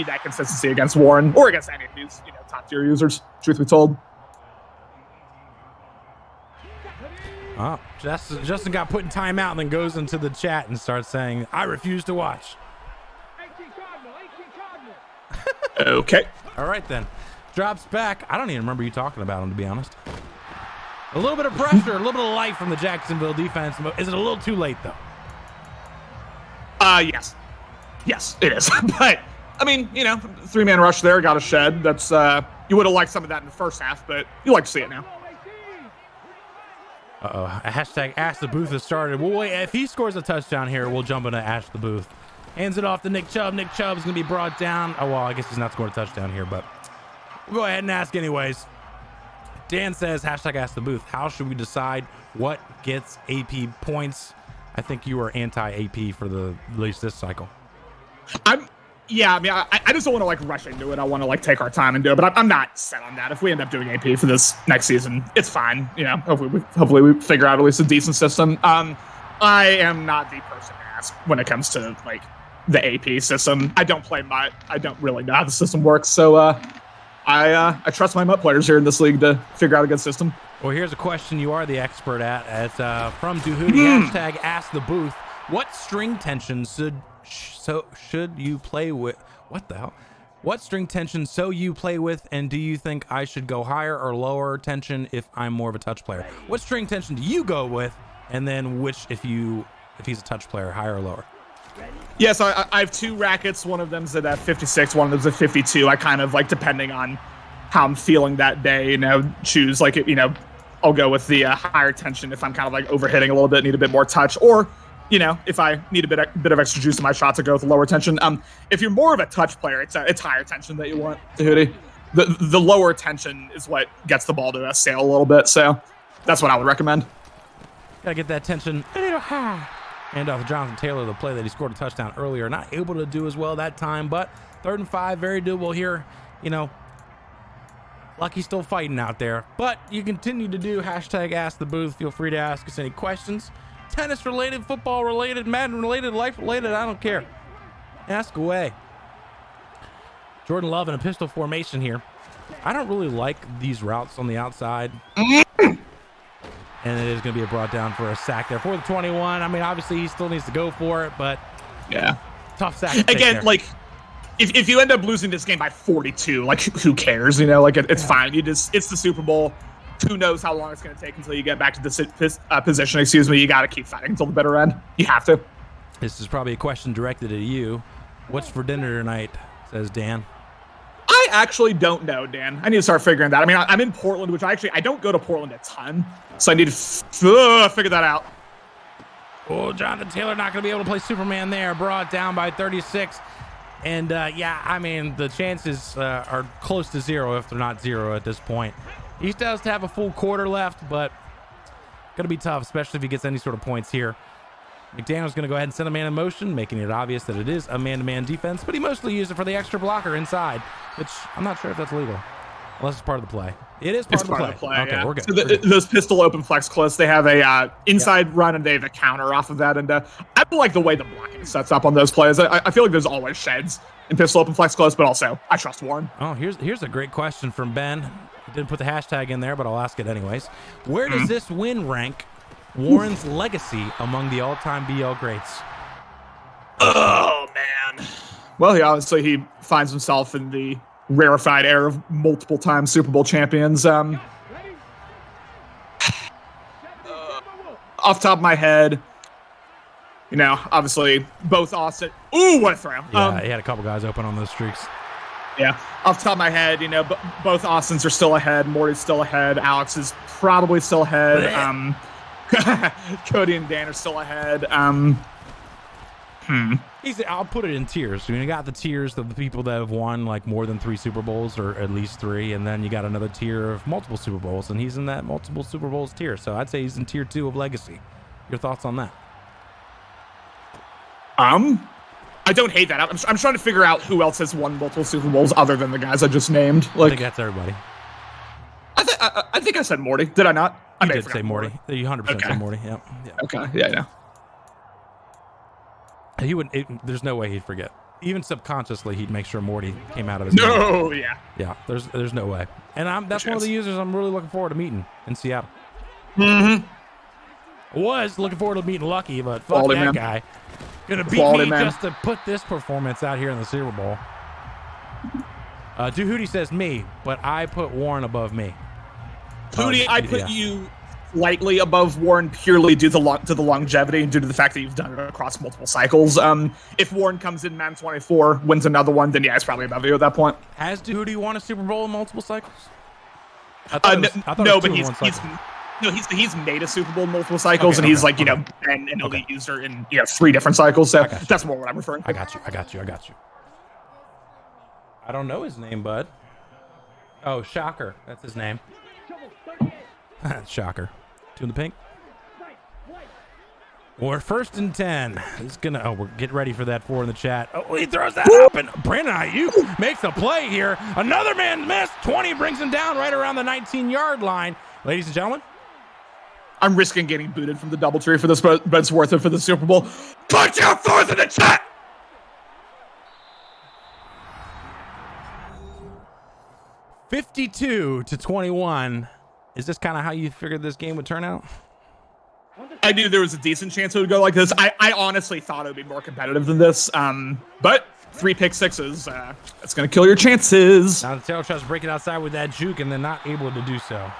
that consistency against Warren or against any of these top tier users, truth be told. Oh, Justin got put in timeout and then goes into the chat and starts saying, I refuse to watch. Okay. All right, then. Drops back. I don't even remember you talking about him, to be honest. A little bit of pressure, a little bit of life from the Jacksonville defense. Is it a little too late, though? Yes. Yes, it is. But, 3-man rush there, got a shed. That's, you would have liked some of that in the first half, but you like to see it now. Uh-oh. A hashtag Ask the Booth has started. Well, wait, if he scores a touchdown here, we'll jump into Ask the Booth. Hands it off to Nick Chubb. Nick Chubb's going to be brought down. Oh, well, I guess he's not scoring a touchdown here, but we'll go ahead and ask anyways. Dan says, hashtag Ask the Booth. How should we decide what gets AP points? I think you are anti-AP for at least this cycle. I just don't want to rush into it. I want to take our time and do it, but I'm not set on that. If we end up doing AP for this next season, it's fine. Hopefully we figure out at least a decent system. I am not the person to ask when it comes to the AP system. I don't play I don't really know how the system works. So I trust my MUT players here in this league to figure out a good system. Well, here's a question you are the expert at. It's from Duhuti, hashtag Ask the Booth. What string tension should you play with? What the hell? What string tension you play with, and do you think I should go higher or lower tension if I'm more of a touch player? What string tension do you go with, and then which if he's a touch player, higher or lower? Yeah, so I have 2 rackets. One of them's at 56, one of them's at 52. I kind of like, depending on how I'm feeling that day, choose like, I'll go with the higher tension if I'm kind of like overhitting a little bit, need a bit more touch, or if I need a bit of extra juice in my shot, to go with lower tension. If you're more of a touch player, it's higher tension that you want, Tahuti. The lower tension is what gets the ball to sail a little bit, so that's what I would recommend. Gotta get that tension a little high. And off Jonathan Taylor, the play that he scored a touchdown earlier. Not able to do as well that time, but 3rd and 5, very doable here. Lucky's still fighting out there. But you continue to do hashtag Ask the Booth. Feel free to ask us any questions. Tennis related, football related, Madden related, life related, I don't care. Ask away. Jordan Love in a pistol formation here. I don't really like these routes on the outside. And it is going to be a brought down for a sack there for the 21. I mean, obviously he still needs to go for it, but yeah, tough sack. Again, like if you end up losing this game by 42, like who cares? It's fine. It's the Super Bowl. Who knows how long it's going to take until you get back to the position? You got to keep fighting until the bitter end. You have to. This is probably a question directed at you. What's for dinner tonight? Says Dan. I actually don't know, Dan. I need to start figuring that. I mean, I'm in Portland, which I don't go to Portland a ton, so I need to figure that out. Oh, Jonathan Taylor not going to be able to play Superman there. Brought down by 36. And, I mean, the chances are close to 0 if they're not 0 at this point. He does have a full quarter left, but going to be tough, especially if he gets any sort of points here. McDaniel's going to go ahead and send a man in motion, making it obvious that it is a man-to-man defense, but he mostly used it for the extra blocker inside, which I'm not sure if that's legal, unless it's part of the play. It is part of the play. Okay, yeah. We're good. So those pistol open flex clips, they have a inside run, and they have a counter off of that. And I like the way the blocking sets up on those plays. I feel like there's always sheds in pistol open flex clips, but also I trust Warren. Oh, here's a great question from Ben. He didn't put the hashtag in there, but I'll ask it anyways. Where does this win rank Warren's legacy among the all-time BL greats? Oh, man. Well, he finds himself in the rarefied air of multiple time Super Bowl champions. Off top of my head, obviously both Austin. Ooh, what a throw. Yeah, he had a couple guys open on those streaks. Yeah, off the top of my head, both Austins are still ahead. Morty's still ahead. Alex is probably still ahead. Cody and Dan are still ahead. I'll put it in tiers. You got the tiers of the people that have won like more than 3 Super Bowls, or at least 3, and then you got another tier of multiple Super Bowls, and he's in that multiple Super Bowls tier. So I'd say he's in tier 2 of legacy. Your thoughts on that? I don't hate that. I'm trying to figure out who else has won multiple Super Bowls other than the guys I just named. I think that's everybody. I think I said Morty. Did I not? You did say Morty. You 100% said Morty. Yep. Yeah. Okay. Yeah. He would. There's no way he'd forget. Even subconsciously, he'd make sure Morty came out of his mouth. No. Yeah. Yeah. There's no way. And that's one of the users I'm really looking forward to meeting in Seattle. Was looking forward to meeting Lucky, but fuck Quality, that man. guy. Gonna beat Quality, me man. just to put this performance out here in the Super Bowl. Duhuti says me, but I put Warren above me. Hootie, I put you slightly above Warren purely due to the longevity and due to the fact that you've done it across multiple cycles. If Warren comes in Madden 24, wins another one, then yeah, it's probably above you at that point. Has Duhuti won a Super Bowl in multiple cycles? No, but he's made a Super Bowl in multiple cycles, and he's like an elite user in 3 different cycles. So that's more what I'm referring to. I got you. I don't know his name, bud. Oh, Shocker. That's his name. Shocker. 2 in the pink. We're 1st and 10. He's gonna. We're get ready for that 4 in the chat. Oh, he throws that up, and Brandon Ayuk makes a play here. Another man missed. 20 brings him down right around the 19-yard line. Ladies and gentlemen, I'm risking getting booted from the DoubleTree for this, but it's worth it for the Super Bowl. Put your 4th in the chat. 52-21. Is this kind of how you figured this game would turn out? I knew there was a decent chance it would go like this. I honestly thought it would be more competitive than this. But 3 pick sixes, that's going to kill your chances. Now the Taylor tries to break it outside with that juke and then not able to do so.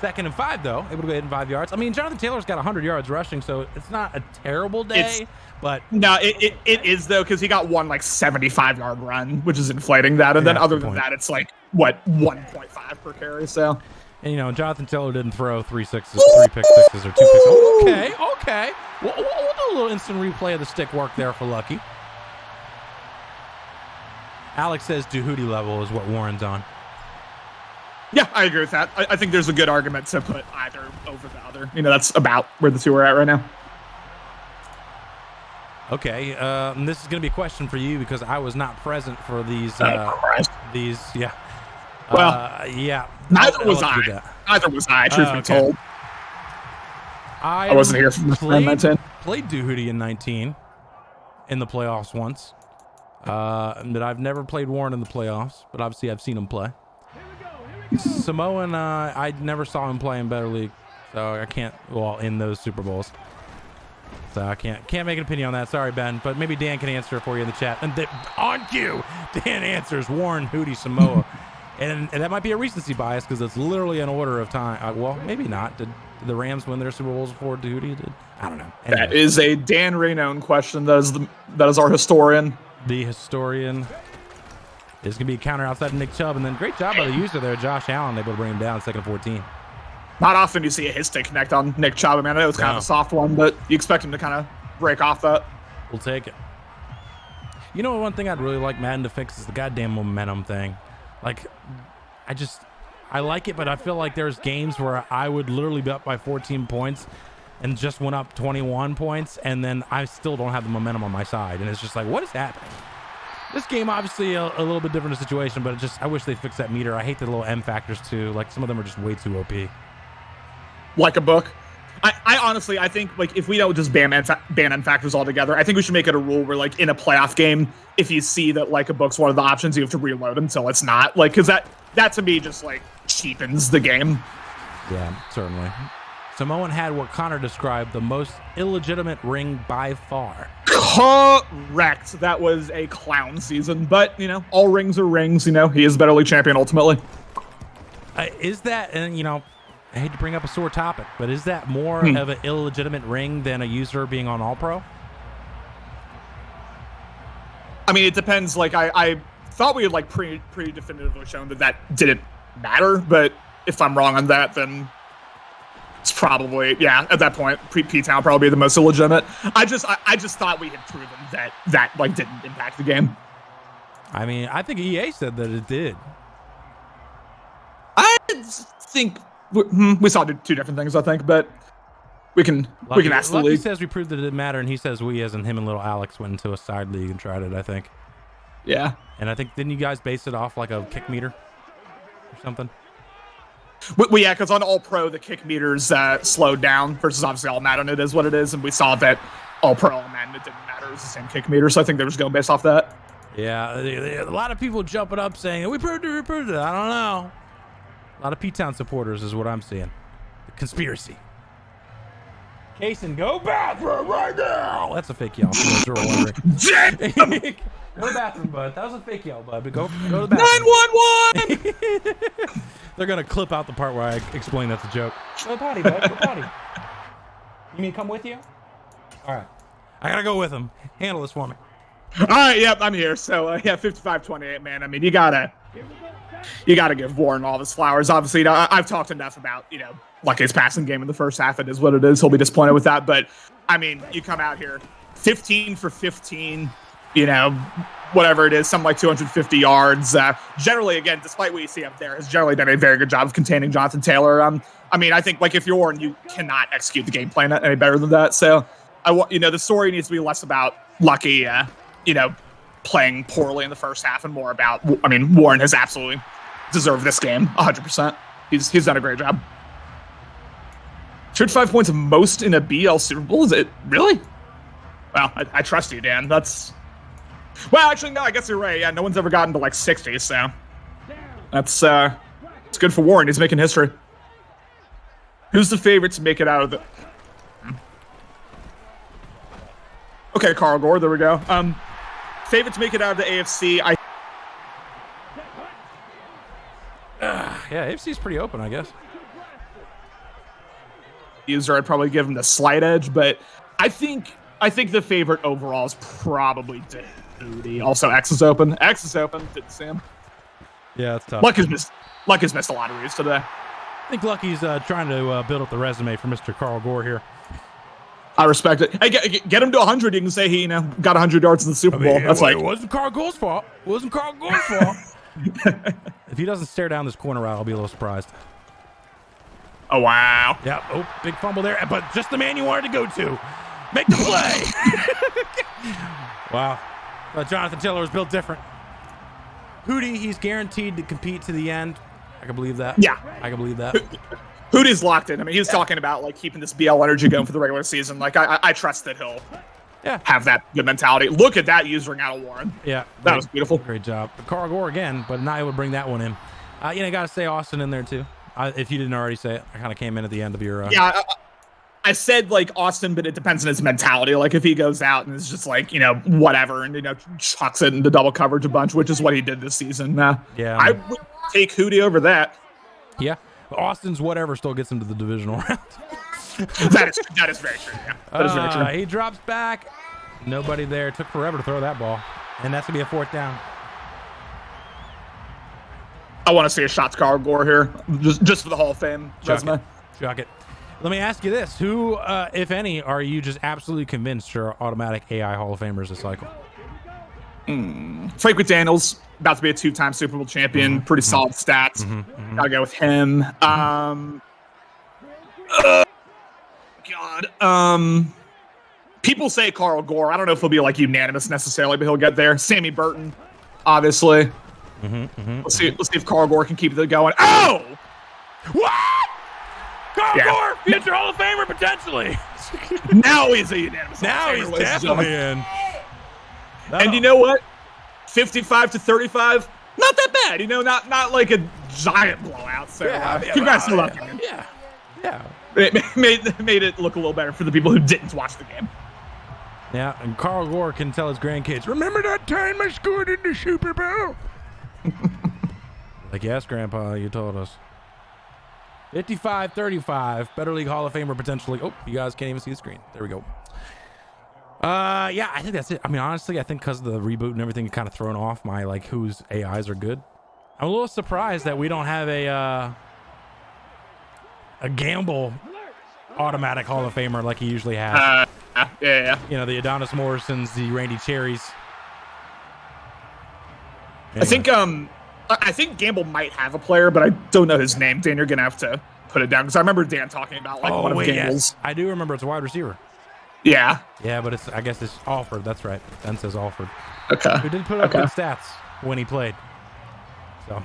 2nd and 5, though. Able to go ahead and 5 yards. I mean, Jonathan Taylor's got 100 yards rushing, so it's not a terrible day. But no, it is, though, because he got one, like, 75-yard run, which is inflating that. And then other than that, it's like, what, 1.5 per carry, so. And, you know, Jonathan Taylor didn't throw 3 sixes, 3 pick sixes, or 2 picks. Okay. We'll do a little instant replay of the stick work there for Lucky. Alex says Duhuti level is what Warren's on. Yeah, I agree with that. I think there's a good argument to put either over the other. You know, that's about where the two are at right now. Okay, and this is going to be a question for you because I was not present for these. Yeah. Well, yeah. Neither was I. Neither was I. Truth be told, I wasn't here for 19. Played Duhuti in 19 in the playoffs once, but I've never played Warren in the playoffs. But obviously, I've seen him play. Samoan, I never saw him play in Better League, so I can't. Well, in those Super Bowls, so I can't make an opinion on that. Sorry, Ben, but maybe Dan can answer for you in the chat. And on cue, Dan answers Warren, Hootie, Samoa, and that might be a recency bias because it's literally an order of time. Well, maybe not. Did the Rams win their Super Bowls before Hootie did? I don't know. Anyway. That is a Dan Raynone question. That is our historian. The historian. There's going to be a counter outside of Nick Chubb, and then great job by the user there, Josh Allen, able to bring him down, 2nd and 14. Not often you see a hit stick connect on Nick Chubb. I mean, I know it's kind of a soft one, but you expect him to kind of break off that. We'll take it. You know, one thing I'd really like Madden to fix is the goddamn momentum thing. Like, I like it, but I feel like there's games where I would literally be up by 14 points and just went up 21 points, and then I still don't have the momentum on my side. And it's just like, what is happening? This game, obviously, a little bit different situation, but I wish they fixed that meter. I hate the little M factors, too. Like, some of them are just way too OP. Like a book. I honestly, I think, like, if we don't just ban M factors altogether, I think we should make it a rule where, like, in a playoff game, if you see that, like, a book's one of the options, you have to reload until it's not. Like, because that, to me, just, like, cheapens the game. Yeah, certainly. Samoan had what Connor described the most illegitimate ring by far. Correct. That was a clown season, but, you know, all rings are rings. You know, he is Better League champion ultimately. Is that, and, you know, I hate to bring up a sore topic, but is that more of an illegitimate ring than a user being on All-Pro? I mean, it depends. Like, I thought we had, like, pretty definitively shown that didn't matter, but if I'm wrong on that, then it's probably, yeah, at that point, P-Town probably be the most illegitimate. I just thought we had proven that like, didn't impact the game. I mean, I think EA said that it did. I think we saw two different things, I think, but we can ask the league. He says we proved that it didn't matter, and he says we, as in him and little Alex, went into a side league and tried it, I think. Yeah. And I think, didn't you guys base it off like a kick meter or something? Well, yeah, because on All-Pro, the kick meters slowed down versus obviously All Madden, it is what it is, and we saw that All-Pro, All Madden, it didn't matter. It was the same kick meter, so I think they were just going based off that. Yeah, a lot of people jumping up saying, we proved it. I don't know. A lot of P-Town supporters is what I'm seeing. The conspiracy. Kason, go bathroom right now! That's a fake yell. Go to the bathroom, bud. That was a fake yell, bud. But go to the bathroom. 911! They're going to clip out the part where I explain that's a joke. Go potty, bud. Go potty. You mean come with you? All right. I got to go with him. Handle this for me. All right, yep, I'm here. So, yeah, 55-28, man. I mean, you got to give Warren all of his flowers. Obviously, I've talked enough about, you know, like his passing game in the first half. It is what it is. He'll be disappointed with that. But, I mean, you come out here 15 for 15, you know, whatever it is, something like 250 yards. Generally, again, despite what you see up there, has generally done a very good job of containing Jonathan Taylor. I mean, I think, like, if you're Warren, you cannot execute the game plan any better than that. So, the story needs to be less about Lucky, you know, playing poorly in the first half and more about, I mean, Warren has absolutely deserved this game, 100%. He's done a great job. 35 points most in a BL Super Bowl? Is it really? Well, I trust you, Dan. Well, actually, no, I guess you're right. Yeah, no one's ever gotten to, like, 60, so. That's it's good for Warren. He's making history. Who's the favorite to make it out of the? Okay, Carl Gore. There we go. Favorite to make it out of the AFC. Yeah, AFC's pretty open, I guess. User, I'd probably give him the slight edge, but I think the favorite overall is probably Duty. Also, X is open. X is open. Didn't see him. Yeah, that's tough. Luck has missed a lot of reads today. I think Lucky's trying to build up the resume for Mr. Carl Gore here. I respect it. Hey, get him to 100. You can say he, got 100 yards in the Super Bowl. That's it wasn't Carl Gore's fault. It wasn't Carl Gore's fault. If he doesn't stare down this corner route, I'll be a little surprised. Oh, wow. Yeah. Oh, big fumble there, but just the man you wanted to go to. Make the play. Wow. Jonathan Taylor was built different. Hootie, he's guaranteed to compete to the end. I can believe that. Yeah. I can believe that. Hootie's locked in. I mean, he was talking about like keeping this BL energy going for the regular season. Like, I trust that he'll have that good mentality. Look at that usering out of Warren. Yeah. That was beautiful. Great job. Carl Gore again, but not able to bring that one in. Got to say Austin in there too. If you didn't already say it, I kind of came in at the end of your. I said like Austin, but it depends on his mentality. Like if he goes out and is just like, whatever, and, chucks it into double coverage a bunch, which is what he did this season. Yeah. I would take Hootie over that. Yeah. Austin's whatever still gets him to the divisional round. That is very true. Yeah. That is very true. He drops back. Nobody there. Took forever to throw that ball. And that's going to be a 4th down. I want to see a shot to Carl Gore here, just for the Hall of Fame resume. Chuck it. Let me ask you this. Who, if any, are you just absolutely convinced are automatic AI Hall of Famers this cycle? Frank McDaniels, about to be a 2-time Super Bowl champion. Pretty solid stats. Gotta go with him. People say Carl Gore. I don't know if he'll be like unanimous necessarily, but he'll get there. Sammy Burton, obviously. Let's see if Carl Gore can keep it going. Oh! What? Carl Gore, future Hall of Famer potentially. Now he's a unanimous. Now he's definitely in. And you know what? 55-35, not that bad. Not like a giant blowout. So congrats to Lucky. Yeah. It made it look a little better for the people who didn't watch the game. Yeah, and Carl Gore can tell his grandkids, remember that time I scored in the Super Bowl? Like, yes, Grandpa, you told us. 55-35, Better League Hall of Famer potentially. Oh, you guys can't even see the screen. There we go. I think that's it. I mean, honestly, I think because of the reboot and everything, it kind of thrown off my, like, whose AIs are good. I'm a little surprised that we don't have a Gamble automatic Hall of Famer like he usually has. Yeah. The Adonis Morrisons, the Randy Cherries. Anyway. I think Gamble might have a player, but I don't know his name. Dan, you're gonna have to put it down because I remember Dan talking about one of Gamble's. Yes. I do remember it's a wide receiver. Yeah. Yeah, but I guess it's Alford. That's right. Ben says Alford. Okay. Who did put up good stats when he played. So.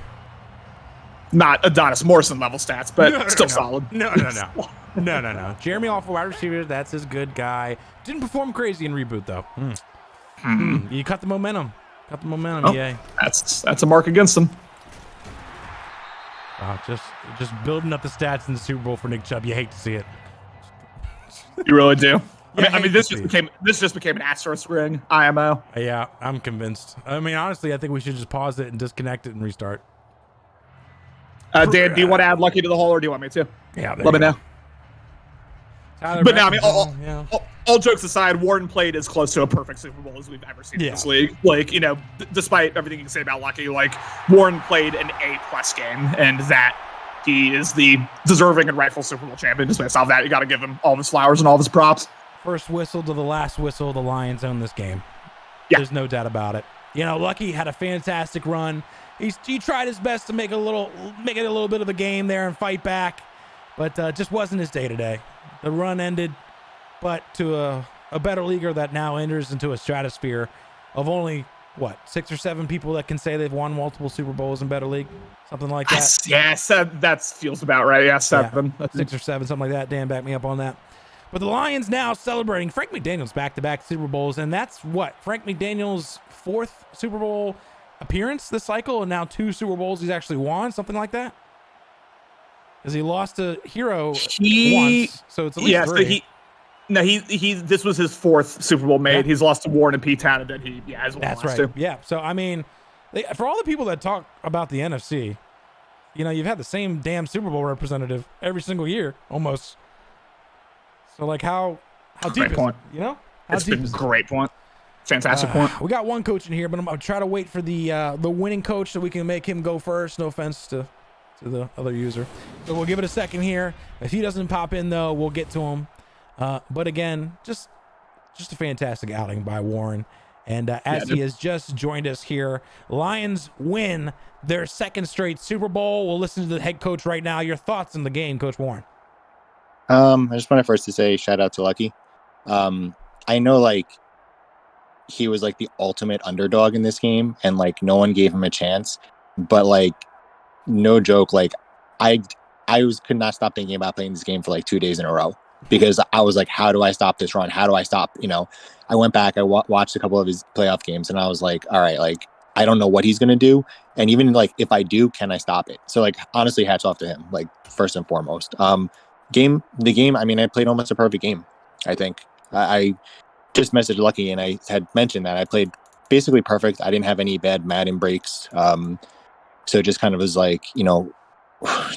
Not Adonis Morrison level stats, but still solid. No. Jeremy Alford, wide receiver. That's his good guy. Didn't perform crazy in reboot though. You cut the momentum. EA. That's a mark against them. Just building up the stats in the Super Bowl for Nick Chubb. You hate to see it. You really do. I mean, this just became an asterisk ring. IMO. Yeah, I'm convinced. I mean, honestly, I think we should just pause it and disconnect it and restart. Dan, do you want to add Lucky to the Hall, or do you want me to? Yeah, let me know. But no, I mean, all jokes aside, Warren played as close to a perfect Super Bowl as we've ever seen in this league. Like, despite everything you can say about Lucky, like, Warren played an A+ game, and that he is the deserving and rightful Super Bowl champion. Just based off that, you got to give him all of his flowers and all of his props. First whistle to the last whistle, the Lions own this game. Yeah. There's no doubt about it. Lucky had a fantastic run. He tried his best to make it a little bit of a game there and fight back, but just wasn't his day today. The run ended, but to a better leaguer that now enters into a stratosphere of only 6 or 7 people that can say they've won multiple Super Bowls in Better League, something like that. Yes, that feels about right. Yeah, 7. Yeah, 6 or 7, something like that. Dan, back me up on that. But the Lions now celebrating Frank McDaniels back-to-back Super Bowls, and that's Frank McDaniels' 4th Super Bowl appearance this cycle, and now 2 Super Bowls he's actually won, something like that. Because he lost to Hero once, so it's at least 3. So this was his 4th Super Bowl made. Yeah. He's lost to Warren and P-Town, and then he has won. That's the last right. 2. Yeah. So I mean, for all the people that talk about the NFC, you've had the same damn Super Bowl representative every single year, almost. So like, how deep is it? How it's deep been is great point. Fantastic point. We got one coach in here, but I'm gonna try to wait for the winning coach so we can make him go first. No offense to the other user. So we'll give it a second here. If he doesn't pop in though, we'll get to him. But again, just a fantastic outing by Warren. And as he has just joined us here, Lions win their 2nd straight Super Bowl. We'll listen to the head coach right now. Your thoughts on the game, Coach Warren? I just wanted first to say shout out to Lucky. I know like he was like the ultimate underdog in this game, and like no one gave him a chance. But like, no joke, like I could not stop thinking about playing this game for like 2 days in a row, because I was like, how do I stop this run? How do I stop? I went back, I watched a couple of his playoff games, and I was like, all right, like I don't know what he's gonna do, and even like if I do, can I stop it? So like honestly, hats off to him, like first and foremost. The game. I mean, I played almost a perfect game. I think I just messaged Lucky, and I had mentioned that I played basically perfect. I didn't have any bad Madden breaks. So it just kind of was like,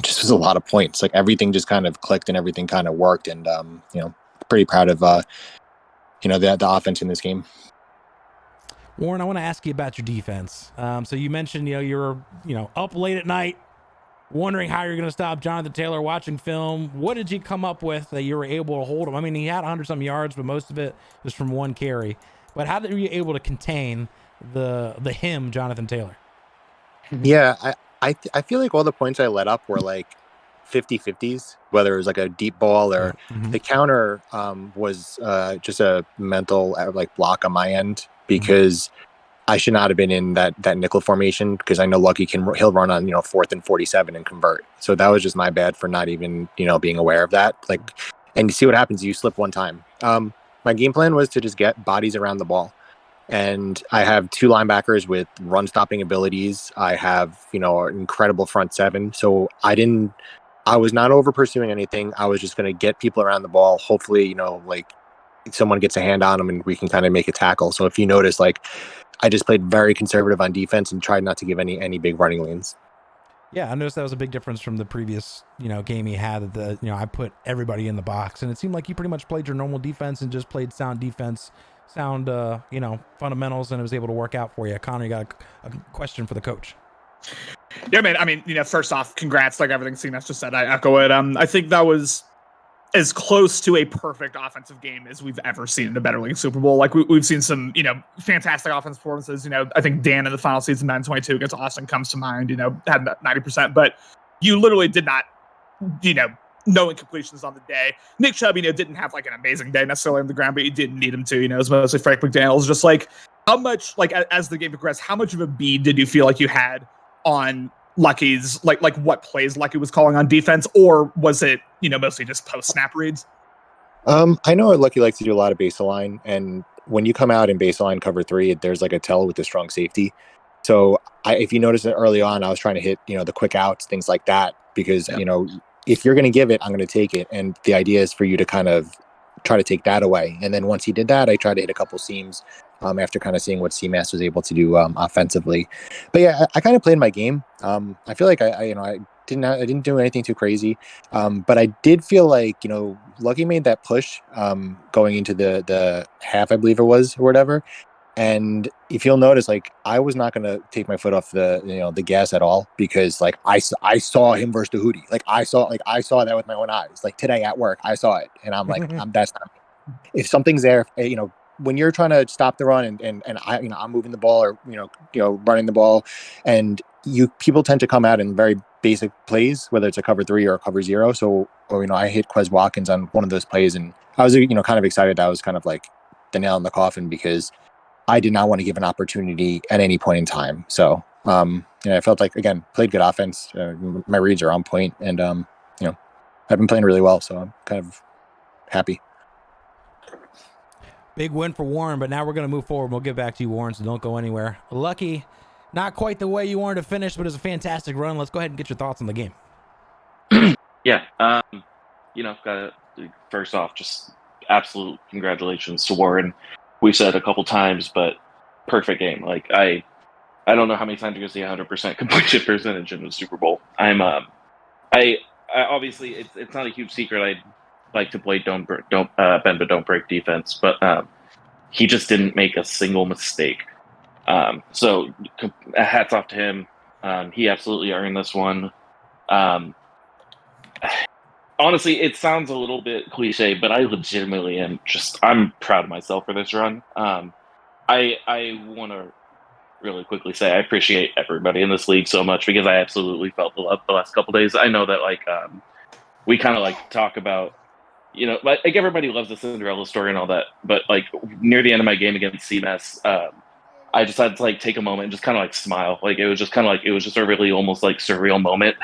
just was a lot of points. Like everything just kind of clicked and everything kind of worked. And, pretty proud of, the offense in this game. Warren, I want to ask you about your defense. So you mentioned, you were, up late at night, wondering how you're going to stop Jonathan Taylor, watching film. What did you come up with that you were able to hold him? I mean, he had 100-some yards, but most of it was from one carry. But how were you able to contain him, Jonathan Taylor? Yeah, I feel like all the points I let up were like 50-50s, whether it was like a deep ball or the counter was just a mental like block on my end, because I should not have been in that nickel formation, because I know Lucky he'll run on 4th and 47 and convert. So that was just my bad for not even being aware of that. Like, and you see what happens, you slip one time. My game plan was to just get bodies around the ball. And I have 2 linebackers with run stopping abilities. I have, an incredible front 7. So I was not over pursuing anything. I was just going to get people around the ball. Hopefully, like someone gets a hand on them and we can kind of make a tackle. So if you notice, like I just played very conservative on defense and tried not to give any big running lanes. Yeah, I noticed that was a big difference from the previous, game he had. I put everybody in the box, and it seemed like you pretty much played your normal defense and just played sound defense, sound, fundamentals, and it was able to work out for you. Connor, you got a question for the coach? Yeah, man. I mean, first off, congrats. Like everything CMass just said, I echo it. I think that was as close to a perfect offensive game as we've ever seen in a Better League Super Bowl. Like we've seen some, fantastic offensive performances. I think Dan in the final season 9-22 against Austin comes to mind. Had that 90%, but you literally did not, no incompletions on the day. Nick Chubb, didn't have like an amazing day necessarily on the ground, but you didn't need him to. It was mostly Frank McDaniels. Just like how much, like as the game progressed, how much of a bead did you feel like you had on Lucky's, like what plays Lucky was calling on defense, or was it, mostly just post snap reads? I know Lucky likes to do a lot of baseline, and when you come out in baseline cover 3, there's like a tell with the strong safety. So if you notice it early on, I was trying to hit, the quick outs, things like that, because, if you're going to give it, I'm going to take it. And the idea is for you to kind of try to take that away. And then once he did that, I tried to hit a couple seams after kind of seeing what CMass was able to do offensively. But yeah, I kind of played my game. I feel like I didn't do anything too crazy. But I did feel like, Lucky made that push going into the half, I believe it was, or whatever. And if you'll notice, like I was not going to take my foot off the gas at all, because like I saw him versus the Hootie. Like I saw that with my own eyes. Like today at work, I saw it, and I'm like, that's not me. If something's there, when you're trying to stop the run and I'm moving the ball or running the ball, and people tend to come out in very basic plays, whether it's a cover 3 or a cover 0. So I hit Quez Watkins on one of those plays, and I was kind of excited. That was kind of like the nail in the coffin, because I did not want to give an opportunity at any point in time. So, I felt like, again, played good offense. My reads are on point, and, I've been playing really well. So I'm kind of happy. Big win for Warren, but now we're going to move forward. We'll get back to you, Warren, so don't go anywhere. Lucky, Not quite the way you wanted to finish, but it was a fantastic run. Let's go ahead and get your thoughts on the game. Yeah, first off, just absolute congratulations to Warren. We've said it a couple times, but perfect game. Like I don't know how many times you're gonna see 100% completion percentage in the Super Bowl. I obviously it's not a huge secret. I like to play don't bend but don't break defense, but he just didn't make a single mistake. So hats off to him. He absolutely earned this one. Honestly, it sounds a little bit cliche, but I legitimately I'm proud of myself for this run. I want to really quickly say I appreciate everybody in this league so much because I absolutely felt the love the last couple days. I know that we kind of like talk about, like everybody loves the Cinderella story and all that, but like near the end of my game against CMass, I just had to like take a moment and just kind of like smile. Like it was just a really almost like surreal moment.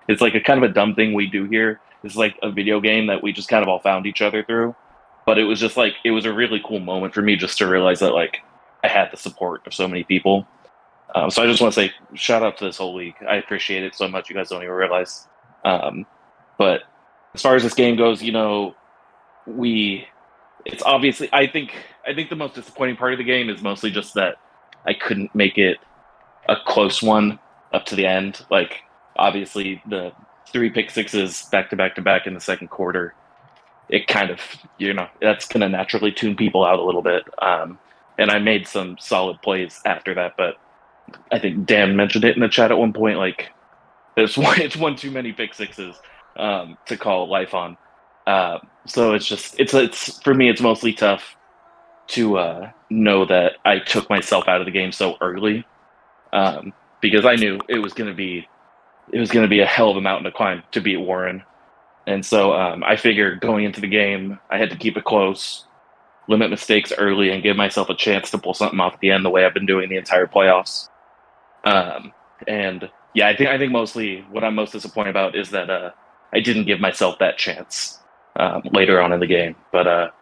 It's like a kind of a dumb thing we do here. It's like a video game that we just kind of all found each other through. But it was just like, it was a really cool moment for me just to realize that like I had the support of so many people. So I just want to say shout out to this whole league. I appreciate it so much. You guys don't even realize. But as far as this game goes, it's obviously, I think the most disappointing part of the game is mostly just that I couldn't make it a close one up to the end. Like, obviously, the 3 pick sixes back to back to back in the second quarter, it kind of, that's going to naturally tune people out a little bit. And I made some solid plays after that, but I think Dan mentioned it in the chat at one point. Like, it's one too many pick sixes to call life on. So it's for me, it's mostly tough to know that I took myself out of the game so early because I knew it was going to be a hell of a mountain to climb to beat Warren. And so I figured going into the game, I had to keep it close, limit mistakes early, and give myself a chance to pull something off at the end the way I've been doing the entire playoffs. And yeah, I think mostly what I'm most disappointed about is that I didn't give myself that chance later on in the game. But,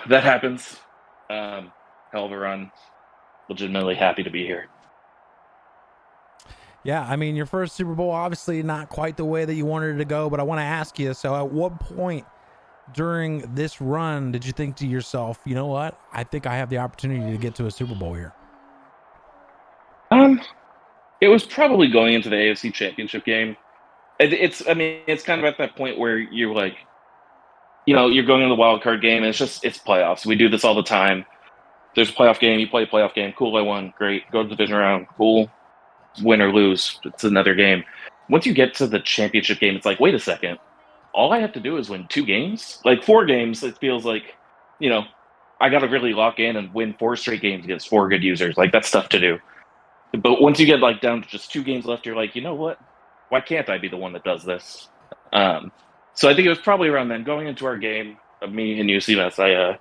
that happens. Hell of a run. Legitimately happy to be here. Yeah, I mean, your first Super Bowl, obviously not quite the way that you wanted it to go, but I want to ask you, so at what point during this run did you think to yourself, you know what, I think I have the opportunity to get to a Super Bowl here? It was probably going into the AFC Championship game. It's kind of at that point where you're like, you're going into the wild card game, and it's playoffs. We do this all the time. There's a playoff game, you play a playoff game. Cool, I won. Great. Go to the division round. Cool. Win or lose, it's another game. Once you get to the championship game, it's like, wait a second. All I have to do is win 2 games? Like 4 games, it feels like, I got to really lock in and win 4 straight games against 4 good users. Like, that's tough to do. But once you get like down to just 2 games left, you're like, you know what? Why can't I be the one that does this? So I think it was probably around then, going into our game of me and CMass,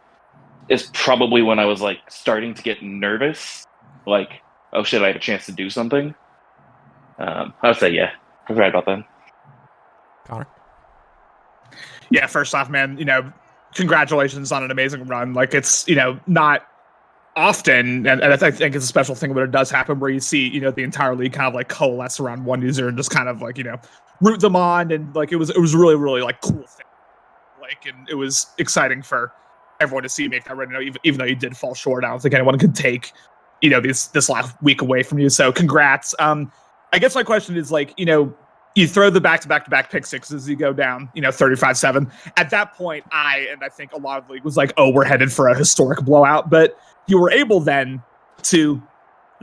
is probably when I was like starting to get nervous. Like, oh shit, I have a chance to do something. I would say, yeah, I was right about that. Connor? Yeah, first off, man, congratulations on an amazing run. Like, it's, not often, and I think it's a special thing when it does happen where you see, the entire league kind of like coalesce around one user and just kind of like, root them on. And like, it was really, really like cool thing. Like, and it was exciting for everyone to see you make that run. Even though you did fall short, I don't think anyone could take this last week away from you. So congrats. I guess my question is like, you throw the back-to-back pick sixes, you go down, 35-7. At that point, I think a lot of the league was like, oh, we're headed for a historic blowout. But you were able then to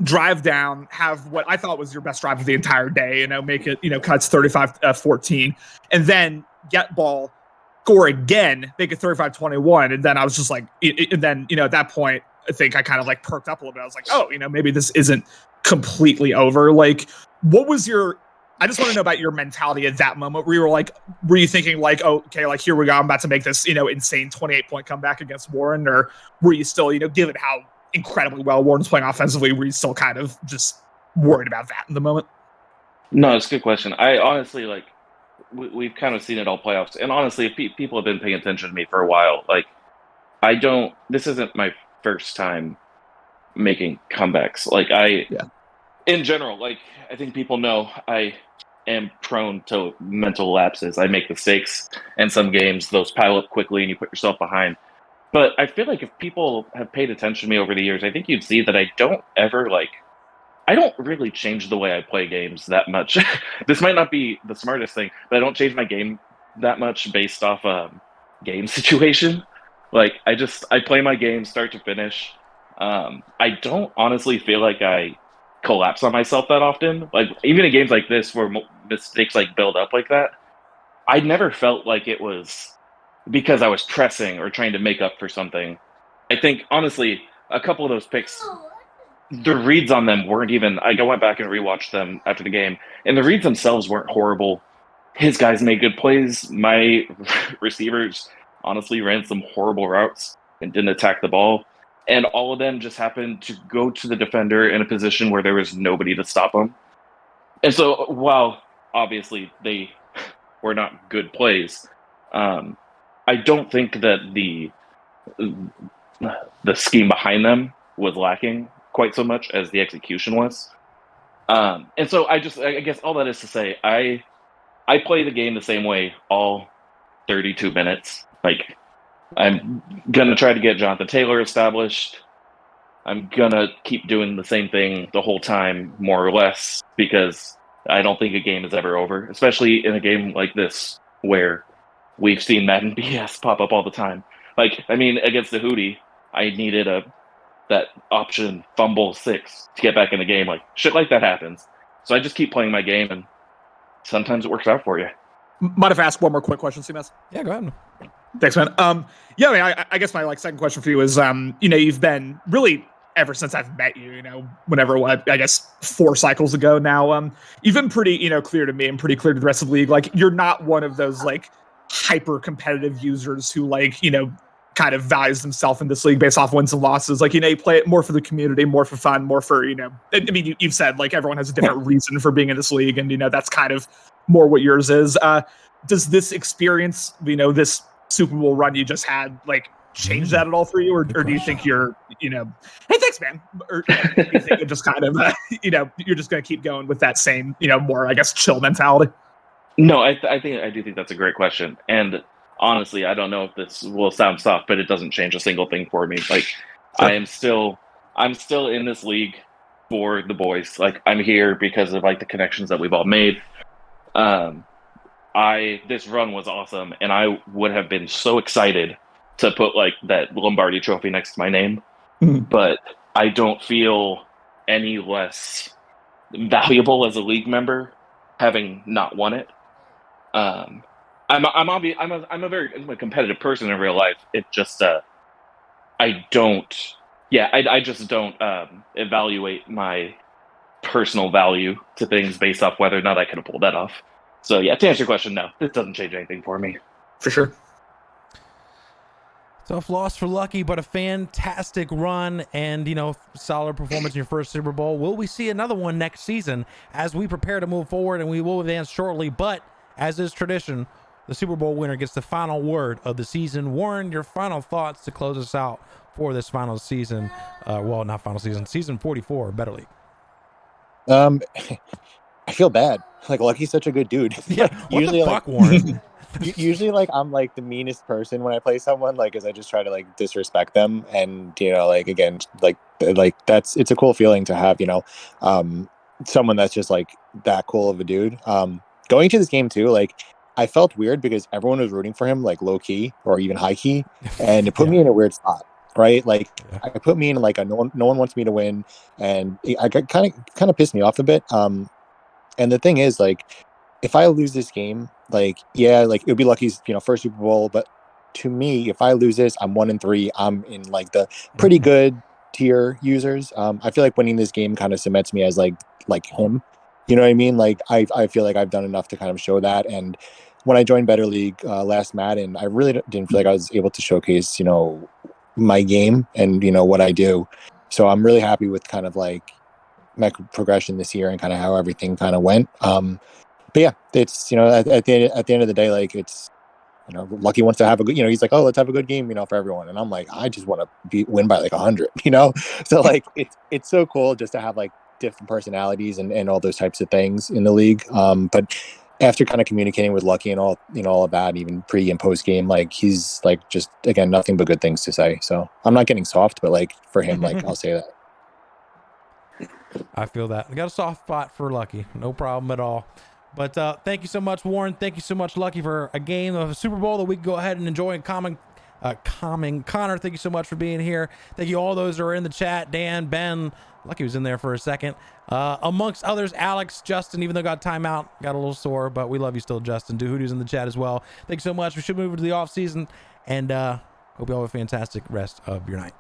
drive down, have what I thought was your best drive of the entire day, make it, cuts 35-14, and then get ball, score again, make it 35-21. And then I was just like, and then, at that point, I think I kind of like perked up a little bit. I was like, oh, maybe this isn't completely over. Like, what was I just want to know about your mentality at that moment where you were you thinking like, oh, okay, like here we go, I'm about to make this, insane 28-point comeback against Warren? Or were you still, given how incredibly well Warren's playing offensively, were you still kind of just worried about that in the moment? No, it's a good question. I honestly, like, we've kind of seen it all playoffs. And honestly, if people have been paying attention to me for a while, like, this isn't my first time making comebacks. Like, in general, like I think people know, I am prone to mental lapses. I make mistakes, and some games those pile up quickly, and you put yourself behind. But I feel like if people have paid attention to me over the years, I think you'd see that I don't really change the way I play games that much. This might not be the smartest thing, but I don't change my game that much based off game situation. Like I play my game start to finish. I don't honestly feel like I collapse on myself that often. Like even in games like this where mistakes like build up like that, I never felt like it was because I was pressing or trying to make up for something. I think honestly, a couple of those picks, the reads on them weren't even. I went back and rewatched them after the game, and the reads themselves weren't horrible. His guys made good plays. My receivers honestly ran some horrible routes and didn't attack the ball. And all of them just happened to go to the defender in a position where there was nobody to stop them. And so, while obviously they were not good plays, I don't think that the scheme behind them was lacking quite so much as the execution was. And so I guess all that is to say, I play the game the same way all 32 minutes. Like, I'm going to try to get Jonathan Taylor established. I'm going to keep doing the same thing the whole time, more or less, because I don't think a game is ever over, especially in a game like this where we've seen Madden BS pop up all the time. Like, I mean, against the Hootie, I needed that option fumble 6 to get back in the game. Like, shit like that happens. So I just keep playing my game, and sometimes it works out for you. Might have asked one more quick question, CMass? Yeah, go ahead. Thanks, man. Yeah, I mean, I guess my second question for you is, you've been really ever since I've met you, whenever I guess 4 cycles ago now, you've been pretty, clear to me and pretty clear to the rest of the league. Like, you're not one of those like hyper competitive users who kind of values himself in this league based off wins and losses. Like, you play it more for the community, more for fun, more for, I mean, you've said like everyone has a different reason for being in this league, and that's kind of more what yours is. Does this experience, this Super Bowl run you just had, like, change that at all for you, or do you think you're, hey, thanks, man, or do you think it just kind of, you're just going to keep going with that same, more, I guess, chill mentality? No, I do think that's a great question, and honestly, I don't know if this will sound soft, but it doesn't change a single thing for me. Like, sure. I'm still in this league for the boys. Like, I'm here because of like the connections that we've all made. This run was awesome, and I would have been so excited to put like that Lombardi trophy next to my name, but I don't feel any less valuable as a league member having not won it. I'm a very competitive person in real life. It just I just don't evaluate my personal value to things based off whether or not I could have pulled that off. So yeah, to answer your question, no, this doesn't change anything for me. For sure. Tough loss for Lucky, but a fantastic run and, solid performance in your first Super Bowl. Will we see another one next season as we prepare to move forward, and we will advance shortly? But as is tradition, the Super Bowl winner gets the final word of the season. Warren, your final thoughts to close us out for this final season. Not final season, season 44, Better League. I feel bad. Like, Lucky's such a good dude. Yeah, what usually, the fuck, Warren? Usually, like, I'm like the meanest person when I play someone, like, because I just try to like disrespect them, and like, again, like it's a cool feeling to have, someone that's just like that cool of a dude. Going to this game too, like, I felt weird because everyone was rooting for him, like low key or even high key, and it put me in a weird spot. Right, like it put me in like a no one wants me to win, and I got kind of pissed me off a bit. And the thing is, like, if I lose this game, like, yeah, like it would be Lucky's, first Super Bowl, but to me, if I lose this, I'm 1-3. I'm in like the pretty good tier users. I feel like winning this game kind of cements me as like him. You know what I mean? Like I feel like I've done enough to kind of show that. And when I joined Better League last Madden, I really didn't feel like I was able to showcase, my game and what I do. So I'm really happy with kind of like my progression this year and kind of how everything kind of went. But yeah, it's at the end of the day, like, it's Lucky wants to have a good, he's like, oh, let's have a good game, for everyone, and I'm like, I just want to win by like 100, so like it's so cool just to have like different personalities and all those types of things in the league. But after kind of communicating with Lucky and all of that, even pre and post game, like he's like just again nothing but good things to say. So I'm not getting soft, but like for him, like I'll say that. I feel that. I got a soft spot for Lucky. No problem at all. But thank you so much, Warren. Thank you so much, Lucky, for a game of a Super Bowl that we can go ahead and enjoy and calming. Connor, thank you so much for being here. Thank you all those that are in the chat. Dan, Ben, Lucky was in there for a second. Amongst others, Alex, Justin, even though got timeout, got a little sore, but we love you still, Justin. Duhoodoo's in the chat as well. Thank you so much. We should move into the off season, and hope you all have a fantastic rest of your night.